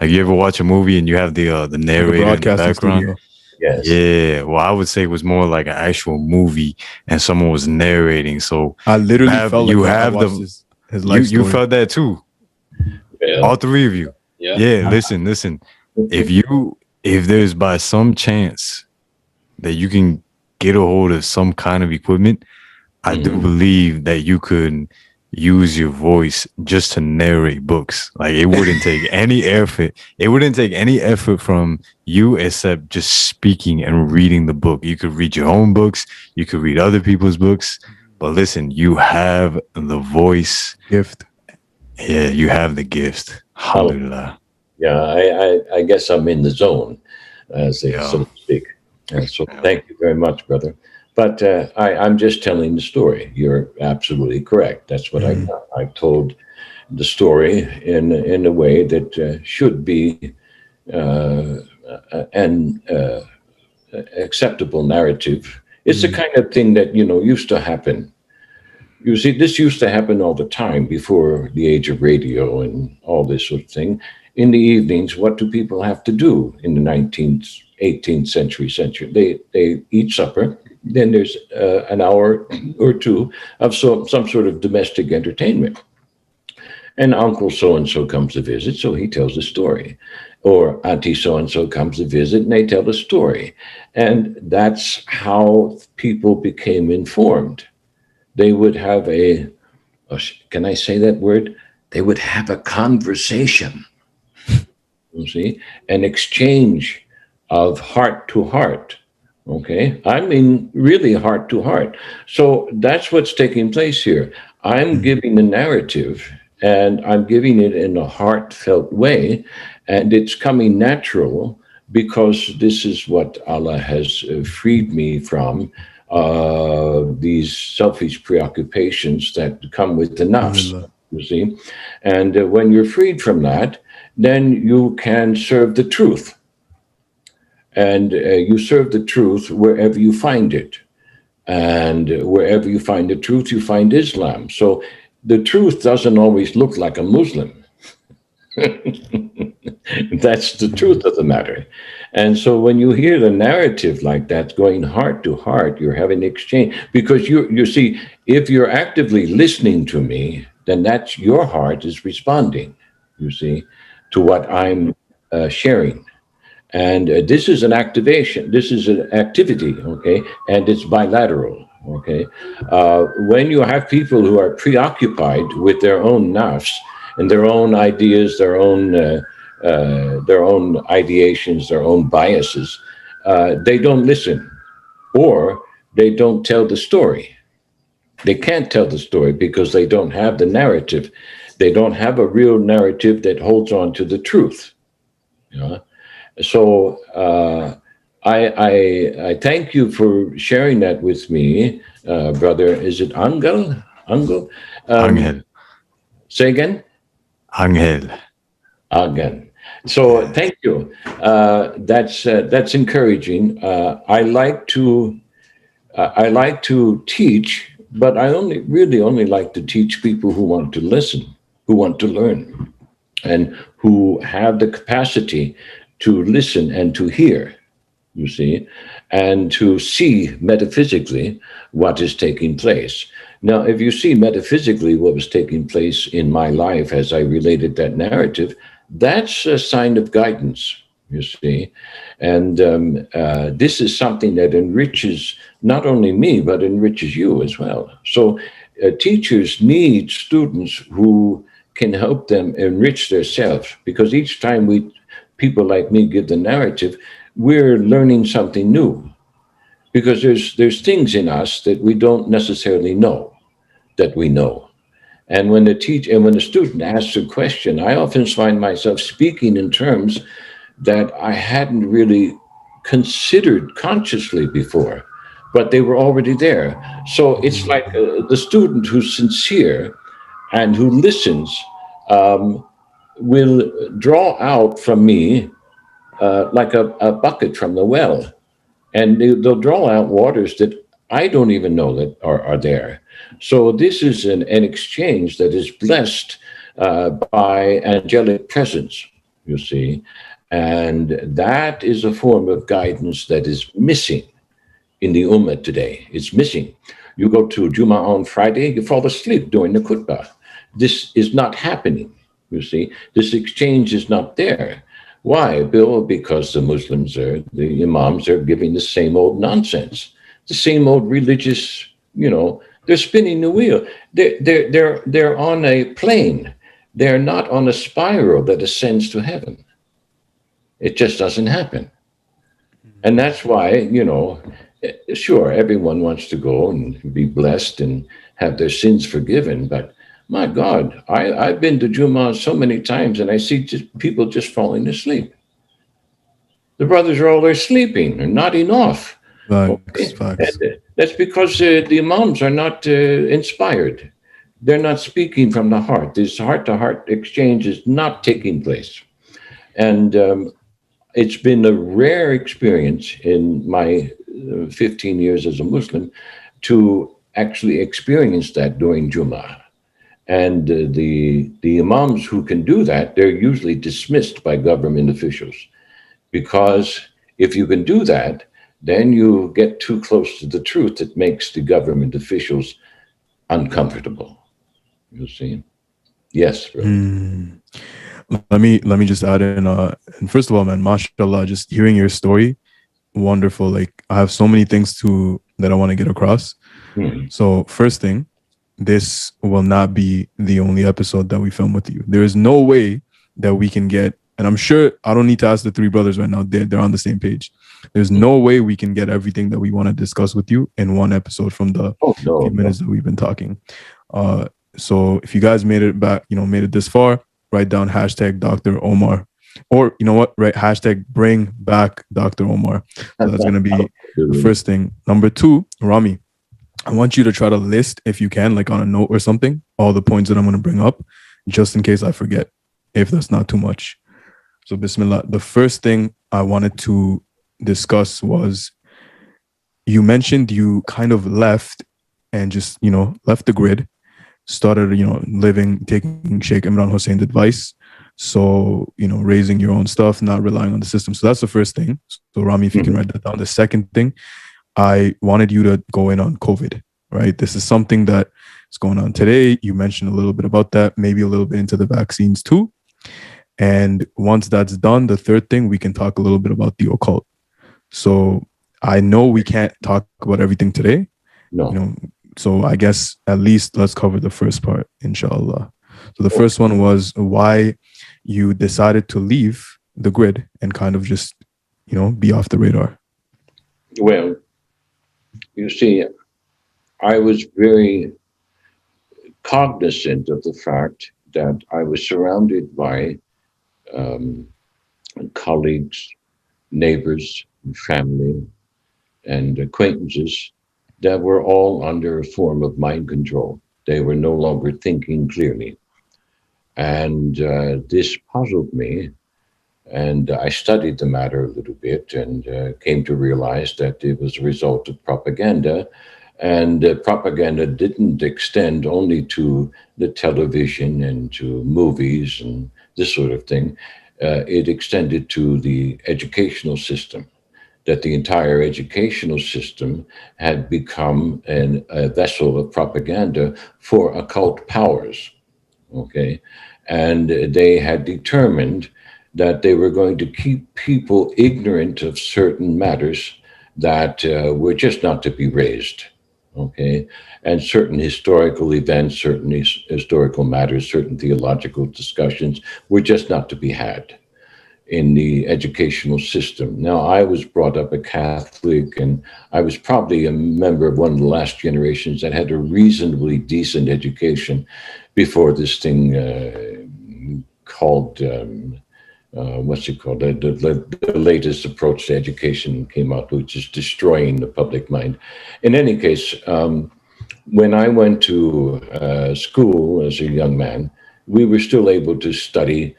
Like, you ever watch a movie and you have the narrator in the background? Studio. Yes. Yeah. Well, I would say it was more like an actual movie and someone was narrating. So I literally felt you like that. have I watched his life you story. felt that too. Yeah. All three of you. Yeah. Listen. If there's by some chance that you can get a hold of some kind of equipment, I do believe that you could use your voice just to narrate books. Like, it wouldn't take any effort. It wouldn't take any effort from you except just speaking and reading the book. You could read your own books. You could read other people's books. But listen, you have the voice Gift. Yeah, you have the gift. Alhamdulillah. Yeah, I guess I'm in the zone, so to speak. So thank you very much, brother. But I'm just telling the story. You're absolutely correct. That's what I've told the story in a way that should be an acceptable narrative. It's the kind of thing that, used to happen. You see, this used to happen all the time before the age of radio and all this sort of thing. In the evenings, what do people have to do in the 19th, 18th century? They eat supper. Then there's an hour or two of some sort of domestic entertainment. And uncle so-and-so comes to visit, so he tells a story. Or auntie so-and-so comes to visit and they tell a story. And that's how people became informed. They would have can I say that word? They would have a conversation, you see, an exchange of heart to heart. Okay. I mean, really heart to heart. So that's what's taking place here. I'm giving the narrative and I'm giving it in a heartfelt way. And it's coming natural because this is what Allah has freed me from these selfish preoccupations that come with the nafs, Alhamdulillah. you see. And when you're freed from that, then you can serve the truth. And you serve the truth wherever you find it. And wherever you find the truth, you find Islam. So the truth doesn't always look like a Muslim. That's the truth of the matter. And so when you hear the narrative like that, going heart to heart, you're having exchange. Because you see, if you're actively listening to me, then that's your heart is responding, you see, to what I'm sharing. And this is an activation. This is an activity, okay? And it's bilateral, okay? When you have people who are preoccupied with their own nafs and their own ideas, their own ideations, their own biases, they don't listen, or they don't tell the story. They can't tell the story because they don't have the narrative. They don't have a real narrative that holds on to the truth. You know? So I thank you for sharing that with me, brother. Is it Angel? Angel? Angel. Say again? Angel. Again. So thank you. That's encouraging. I like to teach, but I really only like to teach people who want to listen, who want to learn, and who have the capacity to listen and to hear, you see, and to see metaphysically what is taking place. Now, if you see metaphysically what was taking place in my life as I related that narrative, that's a sign of guidance, you see. And this is something that enriches not only me, but enriches you as well. So teachers need students who can help them enrich themselves, because each time people like me give the narrative, we're learning something new, because there's things in us that we don't necessarily know that we know. And when the student asks a question, I often find myself speaking in terms that I hadn't really considered consciously before, but they were already there. So it's like the student who's sincere and who listens will draw out from me like a bucket from the well. And they'll draw out waters that I don't even know that are there. So this is an exchange that is blessed by angelic presence, you see. And that is a form of guidance that is missing in the Ummah today. It's missing. You go to Jummah on Friday, you fall asleep during the khutbah. This is not happening, you see. This exchange is not there. Why, Bill? Because the imams are giving the same old nonsense, the same old religious, they're spinning the wheel. They're on a plane. They're not on a spiral that ascends to heaven. It just doesn't happen. And that's why, sure, everyone wants to go and be blessed and have their sins forgiven. But my God, I've been to Jummah so many times and I see people just falling asleep. The brothers are all there sleeping or nodding off. Facts. And that's because the imams are not inspired. They're not speaking from the heart. This heart-to-heart exchange is not taking place. And it's been a rare experience in my 15 years as a Muslim to actually experience that during Jummah. And the imams who can do that, they're usually dismissed by government officials. Because if you can do that, then you get too close to the truth that makes the government officials uncomfortable, you see. Yes, bro. Mm. Let me just add in. And first of all, man, mashallah, just hearing your story, wonderful. Like I have so many things that I want to get across. Hmm. So first thing, this will not be the only episode that we film with you. There is no way that we can get, and I'm sure I don't need to ask the three brothers right now. They're on the same page. There's no way we can get everything that we want to discuss with you in one episode from the Oh no, few no. minutes that we've been talking. So if you guys made it back, made it this far, write down hashtag Dr. Omar. Or you know what? Right, hashtag bring back Dr. Omar. So that's gonna be the first thing. Number two, Rami, I want you to try to list, if you can, like on a note or something, all the points that I'm going to bring up, just in case I forget, if that's not too much. So, Bismillah. The first thing I wanted to discuss was you mentioned you kind of left and just, left the grid, started, taking Sheikh Imran Hussein's advice. So, raising your own stuff, not relying on the system. So that's the first thing. So, Rami, if you can write that down. The second thing, I wanted you to go in on COVID, right? This is something that is going on today. You mentioned a little bit about that, maybe a little bit into the vaccines too. And once that's done, the third thing, we can talk a little bit about the occult. So I know we can't talk about everything today. No. So I guess at least let's cover the first part, inshallah. So the first one was why you decided to leave the grid and kind of just, be off the radar. Well, you see, I was very cognizant of the fact that I was surrounded by colleagues, neighbors, family, and acquaintances that were all under a form of mind control. They were no longer thinking clearly. And this puzzled me. And I studied the matter a little bit and came to realize that it was a result of propaganda. And propaganda didn't extend only to the television and to movies and this sort of thing. It extended to the educational system, that the entire educational system had become a vessel of propaganda for occult powers. Okay. And they had determined that they were going to keep people ignorant of certain matters that were just not to be raised. Okay. And certain historical events, certain historical matters, certain theological discussions were just not to be had in the educational system. Now, I was brought up a Catholic, and I was probably a member of one of the last generations that had a reasonably decent education before this thing called, what's it called? The latest approach to education came out, which is destroying the public mind. In any case, when I went to school as a young man, we were still able to study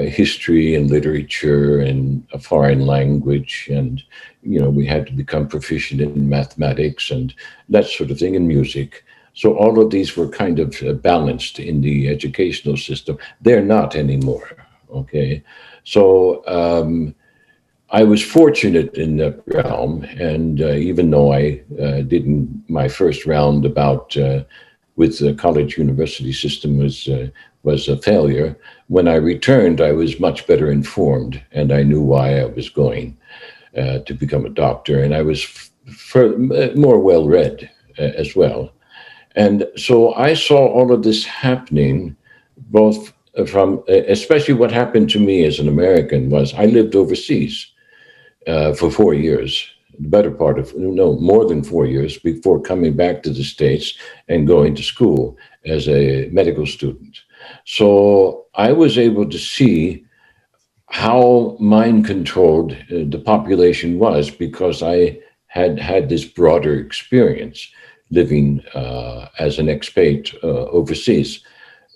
history and literature and a foreign language, and we had to become proficient in mathematics and that sort of thing, and music. So all of these were kind of balanced in the educational system. They're not anymore. Okay, so I was fortunate in that realm, and even though I didn't, my first roundabout with the college university system was a failure. When I returned, I was much better informed, and I knew why I was going to become a doctor, and I was more well-read as well. And so I saw all of this happening, both from, especially what happened to me as an American was I lived overseas for 4 years, the better part of, no, more than 4 years before coming back to the States and going to school as a medical student. So I was able to see how mind controlled the population was because I had had this broader experience living as an expat overseas.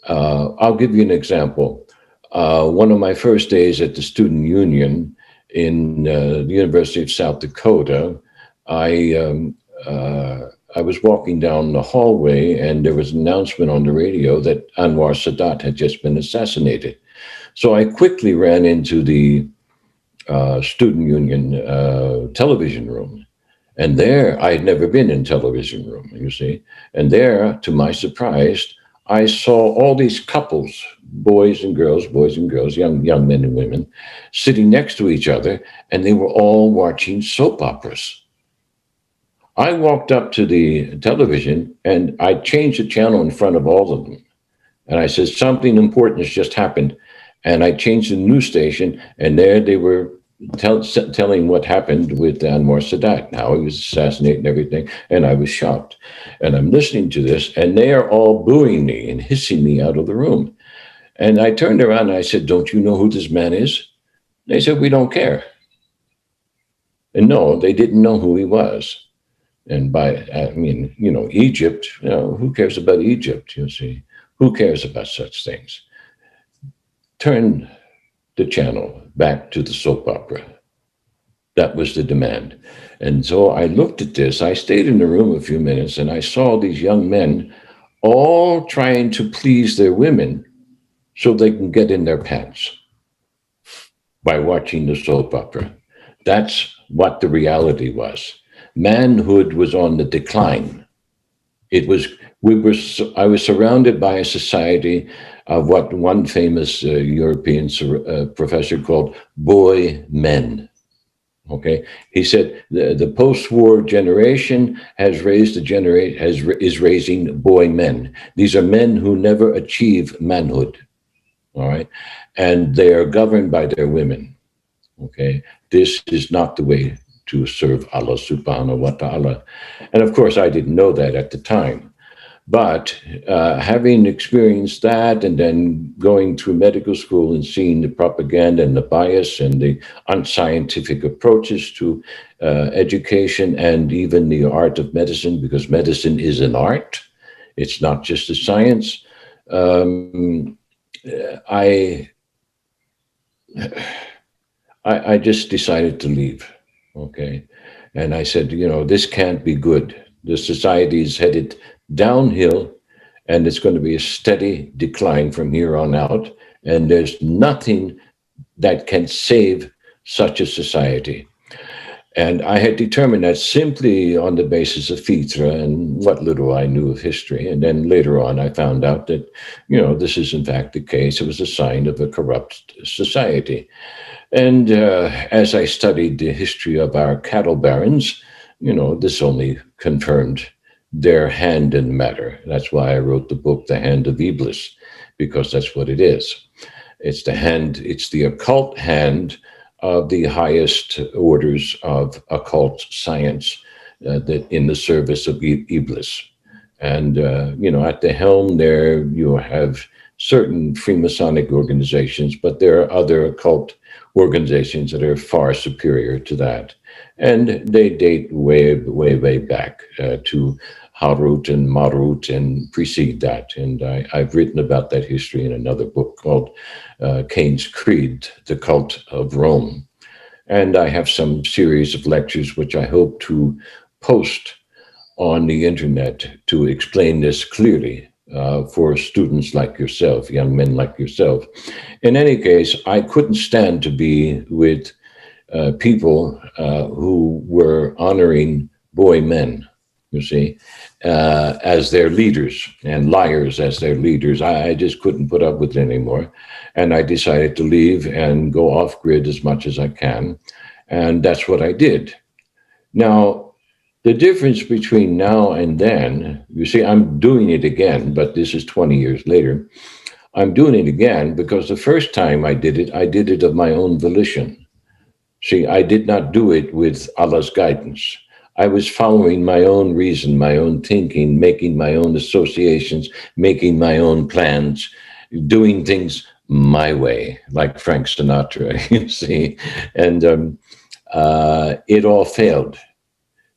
I'll give you an example. One of my first days at the student union in the University of South Dakota, I was walking down the hallway and there was an announcement on the radio that Anwar Sadat had just been assassinated. So I quickly ran into the student union television room. And there, I had never been in television room, you see. And there, to my surprise, I saw all these couples, boys and girls, young men and women, sitting next to each other, and they were all watching soap operas. I walked up to the television and I changed the channel in front of all of them. And I said, something important has just happened. And I changed the news station, and there they were telling what happened with Anwar Sadat, how he was assassinated and everything. And I was shocked. And I'm listening to this, and they are all booing me and hissing me out of the room. And I turned around and I said, don't you know who this man is? They said, we don't care. And no, they didn't know who he was. And Egypt, who cares about Egypt, you see? Who cares about such things? Turn the channel back to the soap opera. That was the demand. And so I looked at this. I stayed in the room a few minutes, and I saw these young men all trying to please their women so they can get in their pants by watching the soap opera. That's what the reality was. Manhood was on the decline. I was surrounded by a society of what one famous European professor called boy men. Okay, he said the post-war generation is raising boy men. These are men who never achieve manhood. All right, and they are governed by their women. Okay, this is not the way to serve Allah subhanahu wa ta'ala. And of course, I didn't know that at the time. But having experienced that, and then going through medical school and seeing the propaganda and the bias and the unscientific approaches to education, and even the art of medicine, because medicine is an art, it's not just a science, I just decided to leave. Okay. And I said, this can't be good. The society is headed downhill, and it's going to be a steady decline from here on out. And there's nothing that can save such a society. And I had determined that simply on the basis of fitra and what little I knew of history. And then later on, I found out that, this is in fact the case. It was a sign of a corrupt society. And as I studied the history of our cattle barons, this only confirmed their hand in the matter. That's why I wrote the book, The Hand of Iblis, because that's what it is. It's the occult hand of the highest orders of occult science that in the service of Iblis. And, at the helm there, you have certain Freemasonic organizations, but there are other occult organizations that are far superior to that. And they date way, way, way back to Harut and Marut and precede that. And I've written about that history in another book called Cain's Creed, The Cult of Rome. And I have some series of lectures which I hope to post on the internet to explain this clearly for students like yourself, young men like yourself. In any case, I couldn't stand to be with people who were honoring boy men, you see, as their leaders, and liars as their leaders. I just couldn't put up with it anymore. And I decided to leave and go off grid as much as I can. And that's what I did. Now, the difference between now and then, you see, I'm doing it again, but this is 20 years later. I'm doing it again because the first time I did it of my own volition. See, I did not do it with Allah's guidance. I was following my own reason, my own thinking, making my own associations, making my own plans, doing things my way, like Frank Sinatra, you see. And it all failed.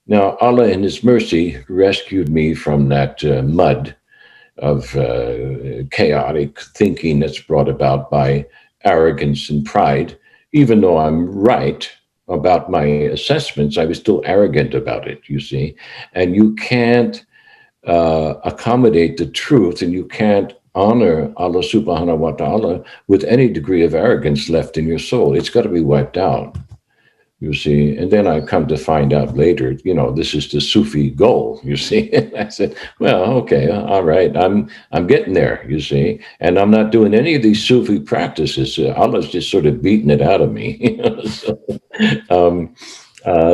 Now, Allah in His mercy rescued me from that mud of chaotic thinking that's brought about by arrogance and pride. Even though I'm right about my assessments, I was still arrogant about it, you see. And you can't accommodate the truth, and you can't honor Allah subhanahu wa ta'ala with any degree of arrogance left in your soul. It's got to be wiped out. you see. And then I come to find out later, this is the Sufi goal, you see. And I said, well, okay, all right, I'm getting there, you see. And I'm not doing any of these Sufi practices. Allah's just sort of beating it out of me.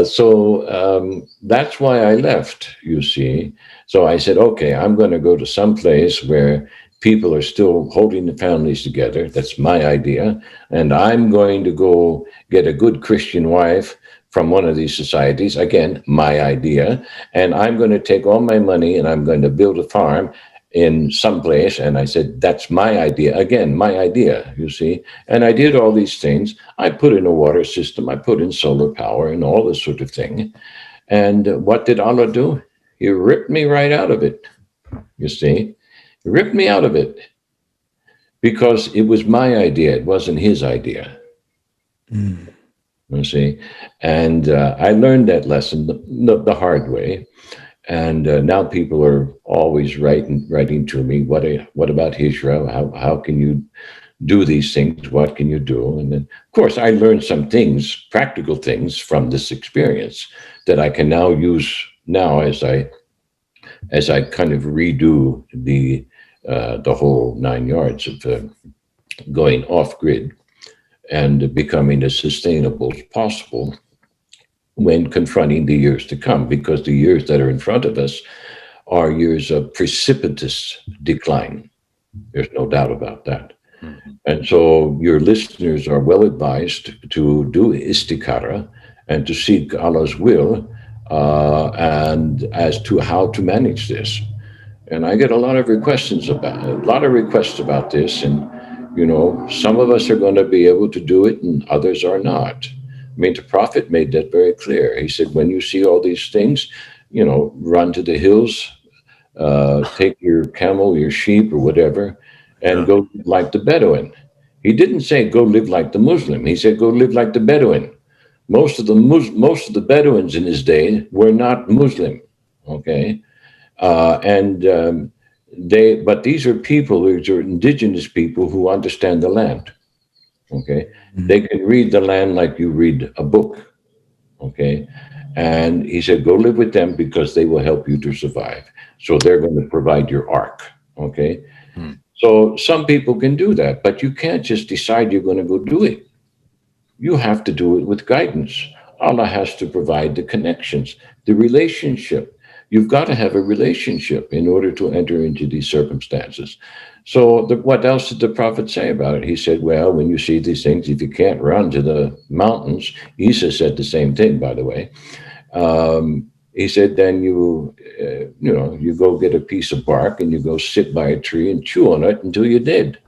So that's why I left, you see. So I said, okay, I'm going to go to some place where people are still holding the families together. That's my idea. And I'm going to go get a good Christian wife from one of these societies. Again, my idea. And I'm going to take all my money and I'm going to build a farm in some place. And I said, that's my idea. Again, my idea, you see. And I did all these things. I put in a water system. I put in solar power and all this sort of thing. And what did Allah do? He ripped me right out of it, you see. He ripped me out of it because it was my idea. It wasn't his idea. You see. And I learned that lesson the hard way. And now people are always writing to me, what about Hijra? How can you do these things? What can you do? And then, of course, I learned some things, practical things from this experience that I can now use now as I kind of redo the whole 9 yards of going off grid and becoming as sustainable as possible when confronting the years to come, because the years that are in front of us are years of precipitous decline. There's no doubt about that. And so your listeners are well advised to do istikhara and to seek Allah's will and as to how to manage this. And I get a lot of requests about this. And, some of us are going to be able to do it and others are not. I mean, the Prophet made that very clear. He said, when you see all these things, run to the hills, take your camel, your sheep or whatever, and go like the Bedouin. He didn't say go live like the Muslim. He said go live like the Bedouin. Most of the Bedouins in his day were not Muslim, okay? But these are people, these are indigenous people who understand the land, okay? They can read the land like you read a book, okay? And he said, go live with them because they will help you to survive. So they're going to provide your ark, okay? So some people can do that, but you can't just decide you're going to go do it. You have to do it with guidance. Allah has to provide the connections, the relationship. You've got to have a relationship in order to enter into these circumstances. So what else did the Prophet say about it? He said, well, when you see these things, if you can't run to the mountains, Isa said the same thing, by the way. He said, then you go get a piece of bark and you go sit by a tree and chew on it until you're dead.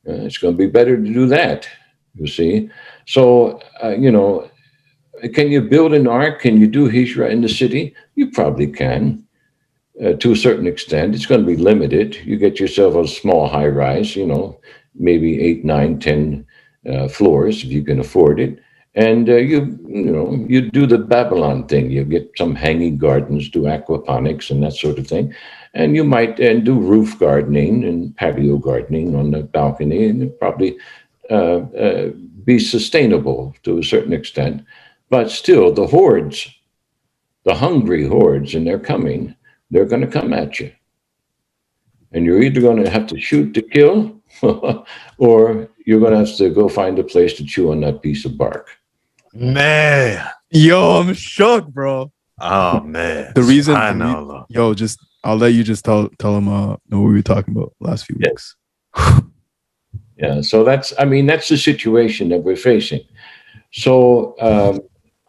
It's going to be better to do that, you see. So, can you build an ark? Can you do Hijra in the city? You probably can, to a certain extent. It's going to be limited. You get yourself a small high rise, maybe 8, 9, 10 floors if you can afford it. And you do the Babylon thing. You get some hanging gardens, do aquaponics and that sort of thing. And you might do roof gardening and patio gardening on the balcony, and probably be sustainable to a certain extent. But still, the hordes, the hungry hordes, and they're coming, they're going to come at you. And you're either going to have to shoot to kill, or you're going to have to go find a place to chew on that piece of bark. Man. Yo, I'm shocked, bro. Oh, man. The reason, I'll let you just tell them know what we were talking about last few weeks. Yeah, so that's the situation that we're facing. So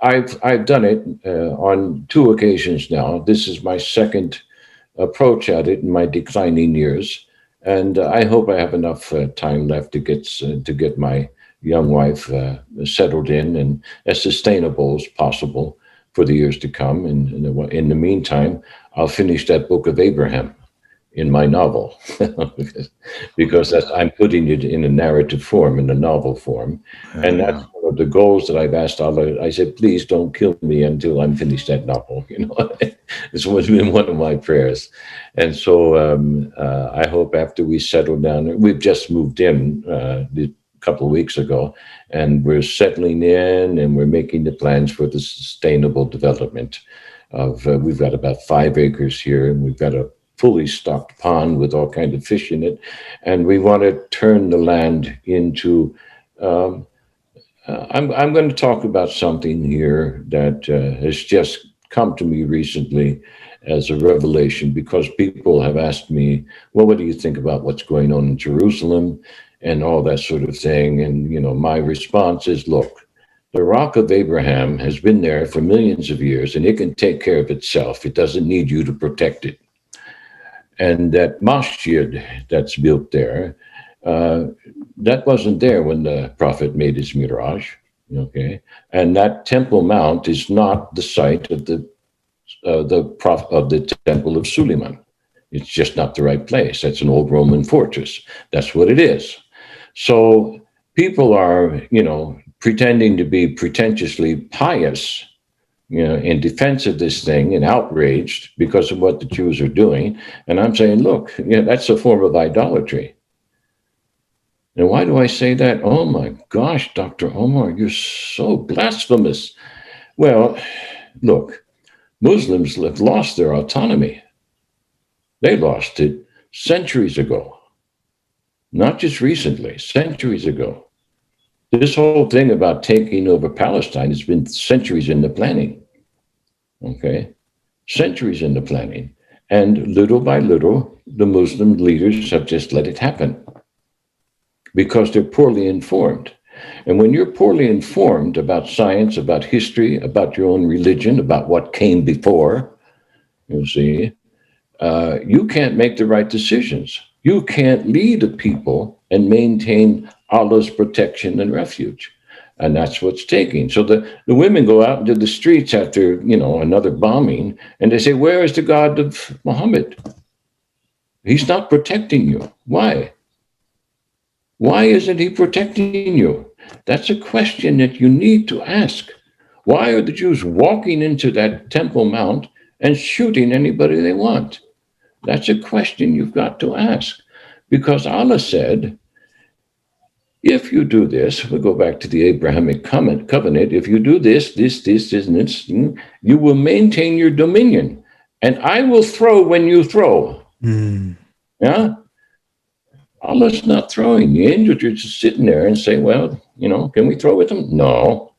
I've done it on 2 occasions now. This is my second approach at it in my declining years, and I hope I have enough time left to get my young wife settled in and as sustainable as possible for the years to come. And in the meantime, I'll finish that book of Abraham in my novel because I'm putting it in a narrative form, in a novel form. And that's one of the goals that I've asked Allah. I said, please don't kill me until I'm finished that novel. It's been one of my prayers. And so I hope after we settle down, we've just moved in couple of weeks ago, and we're settling in and we're making the plans for the sustainable development of, we've got about 5 acres here, and we've got a fully stocked pond with all kinds of fish in it. And we want to turn the land into, I'm going to talk about something here that has just come to me recently as a revelation, because people have asked me, well, what do you think about what's going on in Jerusalem and all that sort of thing? And, my response is, look, the Rock of Abraham has been there for millions of years, and it can take care of itself. It doesn't need you to protect it. And that masjid that's built there, that wasn't there when the prophet made his mirage, okay? And that Temple Mount is not the site of the Temple of Suleiman. It's just not the right place. That's an old Roman fortress. That's what it is. So people are, pretending to be pretentiously pious, in defense of this thing, and outraged because of what the Jews are doing. And I'm saying, look, that's a form of idolatry. And why do I say that? Oh my gosh, Dr. Omar, you're so blasphemous. Well, look, Muslims have lost their autonomy. They lost it centuries ago. Not just recently, centuries ago. This whole thing about taking over Palestine has been centuries in the planning, okay? Centuries in the planning. And little by little, the Muslim leaders have just let it happen because they're poorly informed. And when you're poorly informed about science, about history, about your own religion, about what came before, you see, you can't make the right decisions. You can't lead a people and maintain Allah's protection and refuge. And that's what's taking. So the women go out into the streets after, another bombing, and they say, where is the God of Muhammad? He's not protecting you. Why? Why isn't he protecting you? That's a question that you need to ask. Why are the Jews walking into that Temple Mount and shooting anybody they want? That's a question you've got to ask. Because Allah said, if you do this, we'll go back to the Abrahamic covenant, if you do this, and this, you will maintain your dominion. And I will throw when you throw. Yeah? Allah's not throwing. The angels are just sitting there and say, well, can we throw with them? No,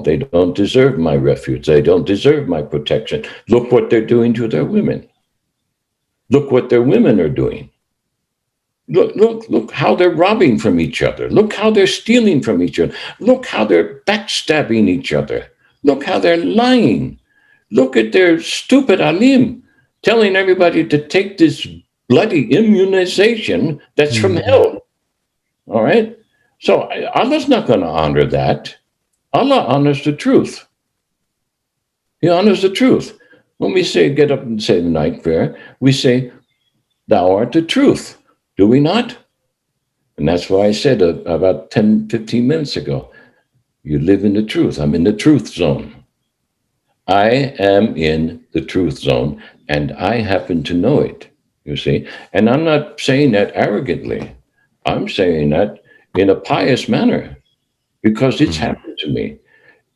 they don't deserve my refuge. They don't deserve my protection. Look what they're doing to their women. Look what their women are doing. Look how they're robbing from each other. Look how they're stealing from each other. Look how they're backstabbing each other. Look how they're lying. Look at their stupid alim telling everybody to take this bloody immunization that's from hell. All right? So Allah's not going to honor that. Allah honors the truth. He honors the truth. When we say, get up and say the night prayer, we say, thou art the truth. Do we not? And that's why I said about 10, 15 minutes ago, you live in the truth. I'm in the truth zone. I am in the truth zone, and I happen to know it, you see. And I'm not saying that arrogantly. I'm saying that in a pious manner, because it's happened to me.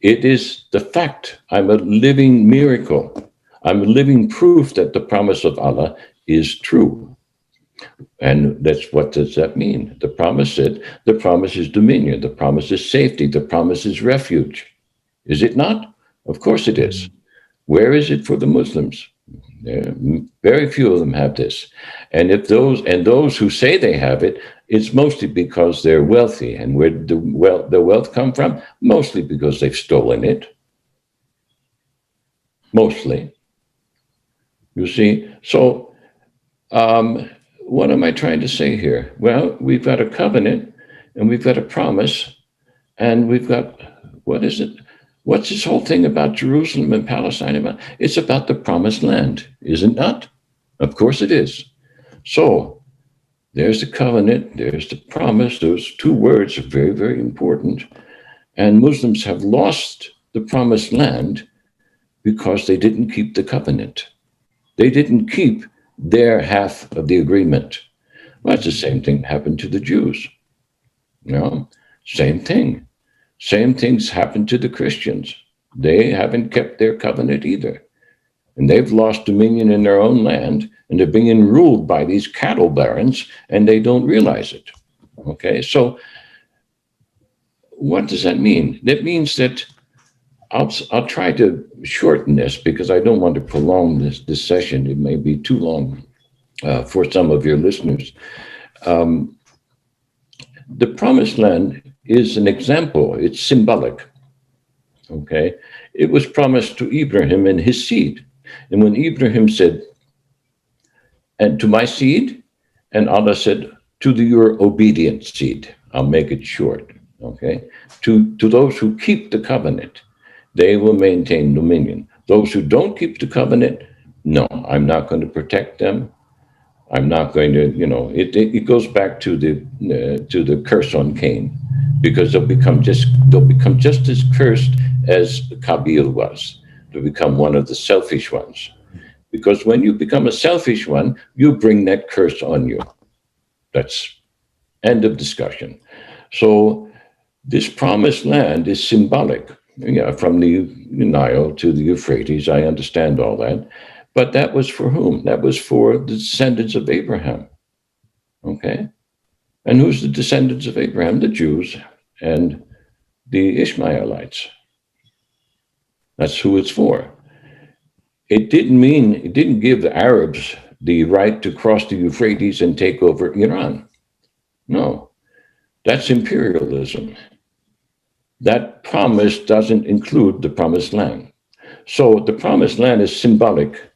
It is the fact. I'm a living miracle. I'm a living proof that the promise of Allah is true. And that's, what does that mean? The promise is dominion. The promise is safety. The promise is refuge. Is it not? Of course it is. Where is it for the Muslims? Very few of them have this. And if those who say they have it, it's mostly because they're wealthy. And where did the wealth come from? Mostly because they've stolen it. Mostly. You see? So, what am I trying to say here? Well, we've got a covenant and we've got a promise, and we've got, what is it? What's this whole thing about Jerusalem and Palestine about? It's about the promised land, is it not? Of course it is. So there's the covenant, there's the promise. Those two words are very, very important. And Muslims have lost the promised land because they didn't keep the covenant. They didn't keep their half of the agreement. Well, that's the same thing happened to the Jews. You know, same thing. Same things happen to the Christians. They haven't kept their covenant either. And they've lost dominion in their own land, and they're being ruled by these cattle barons, and they don't realize it. Okay, so what does that mean? That means that I'll try to shorten this because I don't want to prolong this session. It may be too long for some of your listeners. The Promised Land is an example. It's symbolic. Okay, it was promised to Abraham and his seed. And when Abraham said, "And to my seed," and Allah said, "To your obedient seed," I'll make it short. Okay, to those who keep the covenant, they will maintain dominion. Those who don't keep the covenant, no, I'm not going to protect them. I'm not going to, it goes back to the curse on Cain, because they'll become just as cursed as Kabil was. They'll become one of the selfish ones. Because when you become a selfish one, you bring that curse on you. That's end of discussion. So this promised land is symbolic. Yeah, from the Nile to the Euphrates, I understand all that. But that was for whom? That was for the descendants of Abraham. Okay? And who's the descendants of Abraham? The Jews and the Ishmaelites. That's who it's for. It didn't give the Arabs the right to cross the Euphrates and take over Iran. No, that's imperialism. That promise doesn't include the promised land. So the promised land is symbolic.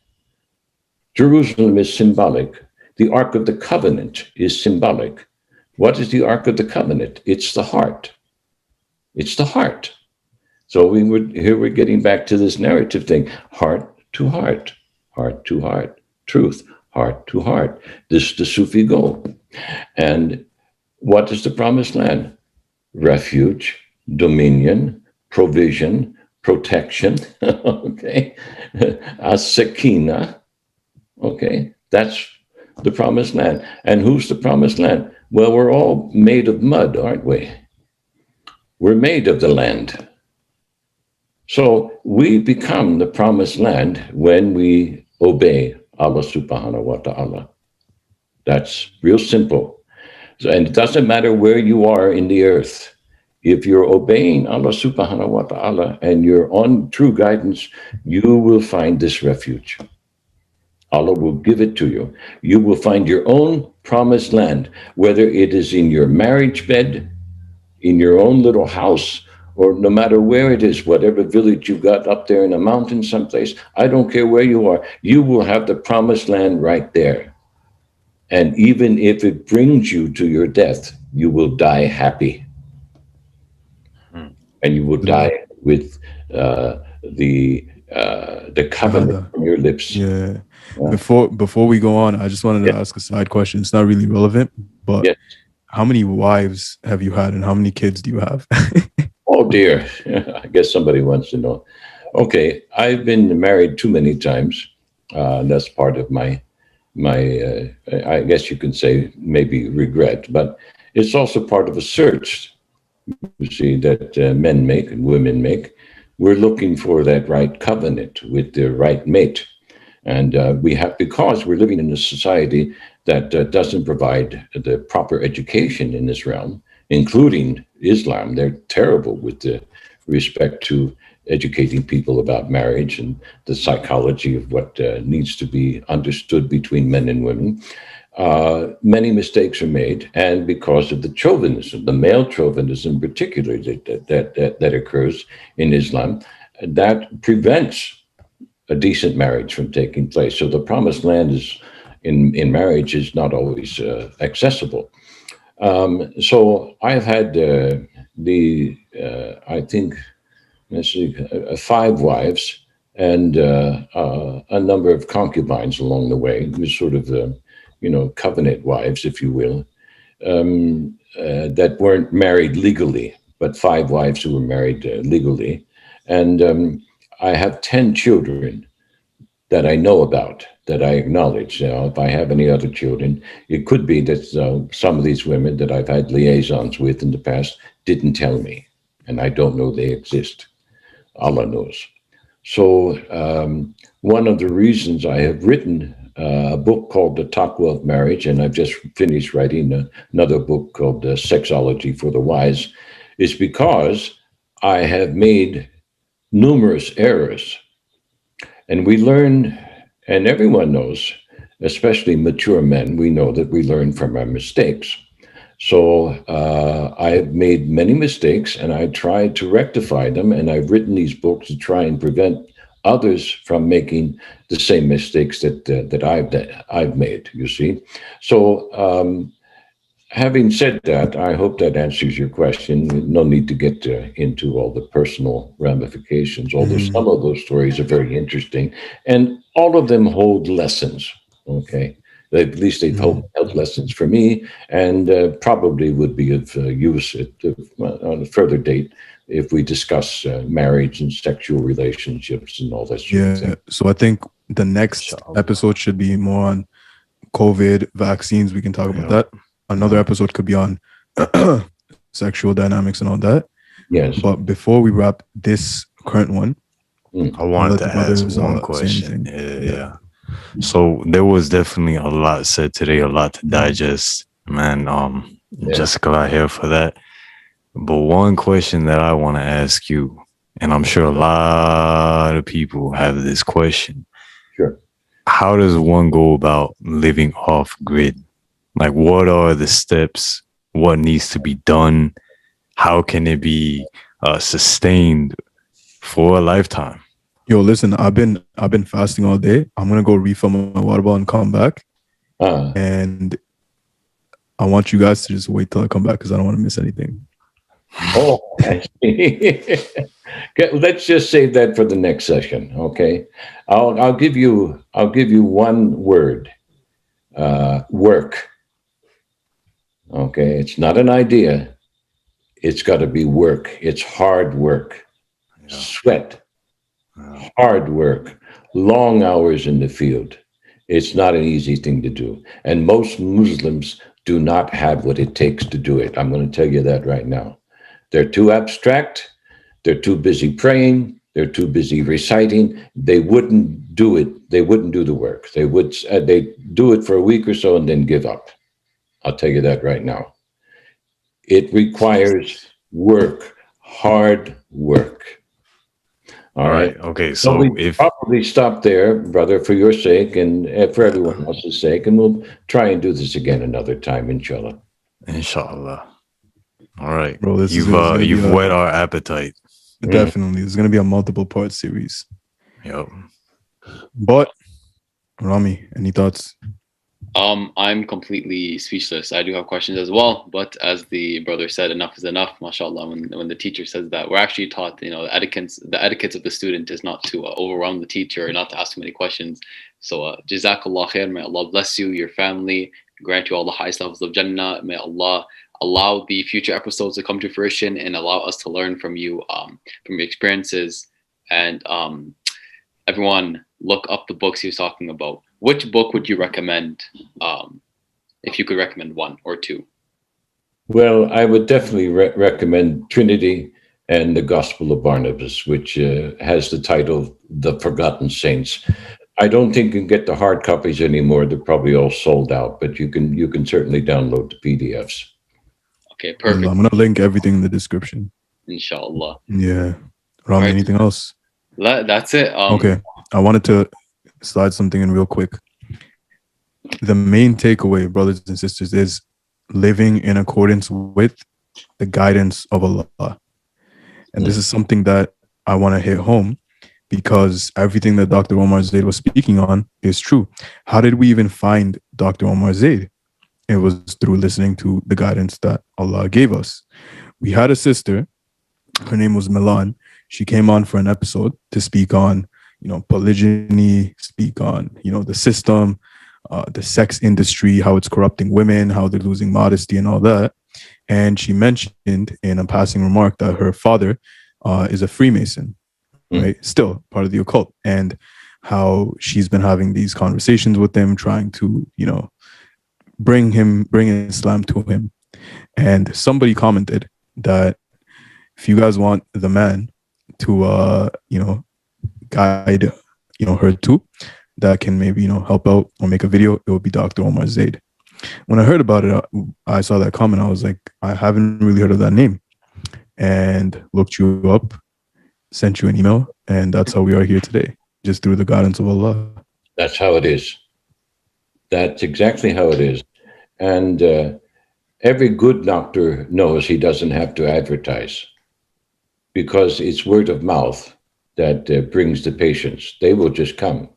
Jerusalem is symbolic. The Ark of the Covenant is symbolic. What is the Ark of the Covenant? It's the heart. It's the heart. So here we're getting back to this narrative thing. Heart to heart, heart to heart, truth, heart to heart. This is the Sufi goal. And what is the promised land? Refuge, dominion, provision, protection, okay? As-sakina, okay? That's the promised land. And who's the promised land? Well, we're all made of mud, aren't we? We're made of the land. So we become the promised land when we obey Allah subhanahu wa ta'ala. That's real simple. So, and it doesn't matter where you are in the earth. If you're obeying Allah subhanahu wa ta'ala and you're on true guidance, you will find this refuge. Allah will give it to you. You will find your own promised land, whether it is in your marriage bed, in your own little house, or no matter where it is, whatever village you've got up there in a mountain someplace, I don't care where you are, you will have the promised land right there. And even if it brings you to your death, you will die happy. And you will die with the covenant from your lips. Yeah. Before we go on, I just wanted to ask a side question. It's not really relevant, but how many wives have you had and how many kids do you have? Oh dear, I guess somebody wants to know. Okay, I've been married too many times. That's part of my I guess you can say maybe regret, but it's also part of a search, you see, that men make and women make. We're looking for that right covenant with the right mate. And because we're living in a society that doesn't provide the proper education in this realm, including Islam. They're terrible with the respect to educating people about marriage and the psychology of what needs to be understood between men and women. Many mistakes are made, and because of the chauvinism, the male chauvinism particularly that occurs in Islam, that prevents a decent marriage from taking place. So the promised land is in marriage is not always accessible. So I've had I think, let's see, 5 wives and a number of concubines along the way, sort of covenant wives, if you will, that weren't married legally, but 5 wives who were married legally. And I have 10 children that I know about that I acknowledge. If I have any other children, it could be that some of these women that I've had liaisons with in the past didn't tell me, and I don't know they exist. Allah knows. So one of the reasons I have written a book called The Taqwa of Marriage, and I've just finished writing another book called Sexology for the Wise, is because I have made numerous errors. And we learn, and everyone knows, especially mature men, we know that we learn from our mistakes. So I've made many mistakes, and I tried to rectify them, and I've written these books to try and prevent others from making the same mistakes that I've made. You see, so having said that, I hope that answers your question. No need to get into all the personal ramifications, although some of those stories are very interesting, and all of them hold lessons. Okay. At least they've held lessons for me, and probably would be of use on a further date if we discuss marriage and sexual relationships and all that sort of thing. So I think the next episode should be more on COVID vaccines. We can talk about that. Another episode could be on sexual dynamics and all that. Yes. But before we wrap this current one, I wanted to ask one question. Yeah. So there was definitely a lot said today, a lot to digest, man. Jessica out here for that. But one question that I want to ask you, and I'm sure a lot of people have this question. Sure. How does one go about living off grid? Like, what are the steps? What needs to be done? How can it be sustained for a lifetime? Yo, listen, I've been fasting all day. I'm gonna go refill my water bottle and come back. And I want you guys to just wait till I come back because I don't want to miss anything. Oh, I see. Let's just save that for the next session. Okay. I'll give you one word. Work. Okay. It's not an idea. It's got to be work. It's hard work. Sweat. Hard work, long hours in the field. It's not an easy thing to do. And most Muslims do not have what it takes to do it. I'm going to tell you that right now. They're too abstract. They're too busy praying. They're too busy reciting. They wouldn't do it. They wouldn't do the work. They do it for a week or so and then give up. I'll tell you that right now. It requires work, hard work. All right. Okay. So we probably stop there, brother, for your sake and for everyone else's sake, and we'll try and do this again another time, inshallah. Inshallah. All right, bro. You've whet our appetite. Definitely, there's gonna be a multiple part series. Yep. But Rami, any thoughts? I'm completely speechless. I do have questions as well, but as the brother said, enough is enough. MashaAllah. When the teacher says that, we're actually taught, the etiquettes of the student is not to overwhelm the teacher, not to ask too many questions. So, Jazakallah khair. May Allah bless you, your family, grant you all the highest levels of Jannah. May Allah allow the future episodes to come to fruition and allow us to learn from you, from your experiences. And everyone, look up the books he was talking about. Which book would you recommend, if you could recommend one or two? Well, I would definitely recommend Trinity and the Gospel of Barnabas, which has the title The Forgotten Saints. I don't think you can get the hard copies anymore. They're probably all sold out, but you can certainly download the PDFs. Okay, perfect. I'm going to link everything in the description. Inshallah. Yeah. Rami, Right. Anything else? That's it. Okay. I wanted to slide something in real quick. The main takeaway, brothers and sisters, is living in accordance with the guidance of Allah. And this is something that I want to hit home because everything that Dr. Omar Zaid was speaking on is true. How did we even find Dr. Omar Zaid? It was through listening to the guidance that Allah gave us. We had a sister, her name was Milan. She came on for an episode to speak on polygyny, speak on, the system, the sex industry, how it's corrupting women, how they're losing modesty and all that. And she mentioned in a passing remark that her father is a Freemason, right? Still part of the occult. And how she's been having these conversations with him, trying to, bring Islam to him. And somebody commented that if you guys want the man to, guide, her too, that can maybe, help out or make a video, it would be Dr. Omar Zaid. When I heard about it, I saw that comment. I was like, I haven't really heard of that name, and looked you up, sent you an email, and that's how we are here today, just through the guidance of Allah. That's how it is. That's exactly how it is. And every good doctor knows he doesn't have to advertise, because it's word of mouth that brings the patients. They will just come.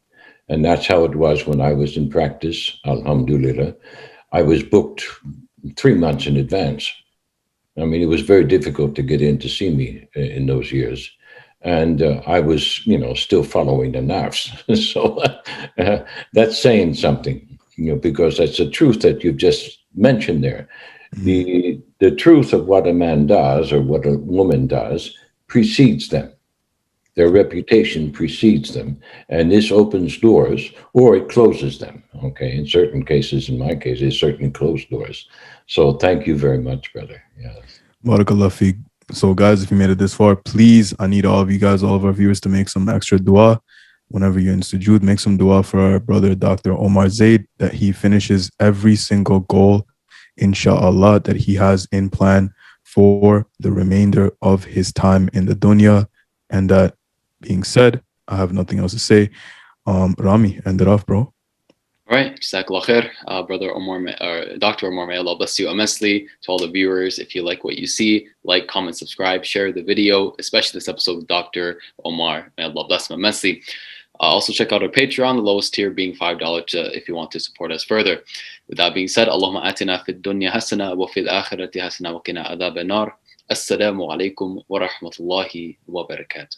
And that's how it was when I was in practice, alhamdulillah. I was booked 3 months in advance. I mean, it was very difficult to get in to see me in those years. And I was, still following the nafs. So that's saying something, because that's the truth that you've just mentioned there. The truth of what a man does or what a woman does precedes them. Their reputation precedes them, and this opens doors or it closes them. Okay, in certain cases, in my case, it certainly closed doors. So thank you very much, brother. Yes. Barakallah feek. So guys, if you made it this far, please, I need all of you guys, all of our viewers, to make some extra dua. Whenever you're in sujood, make some dua for our brother, Dr. Omar Zaid, that he finishes every single goal, inshallah, that he has in plan for the remainder of his time in the dunya. And that being said, I have nothing else to say. Rami, end it off, bro. All right, Jazakallah khair, brother Omar, or Dr. Omar, may Allah bless you immensely. To all the viewers, if you like what you see, like, comment, subscribe, share the video, especially this episode with Dr. Omar. May Allah bless him immensely. Also check out our Patreon, the lowest tier being $5 if you want to support us further. With that being said, Allahumma atina fid dunya hasana wa fil akhirati hasana wa qina adhab an-nar. Assalamu alaikum wa rahmatullahi wa barakatuh.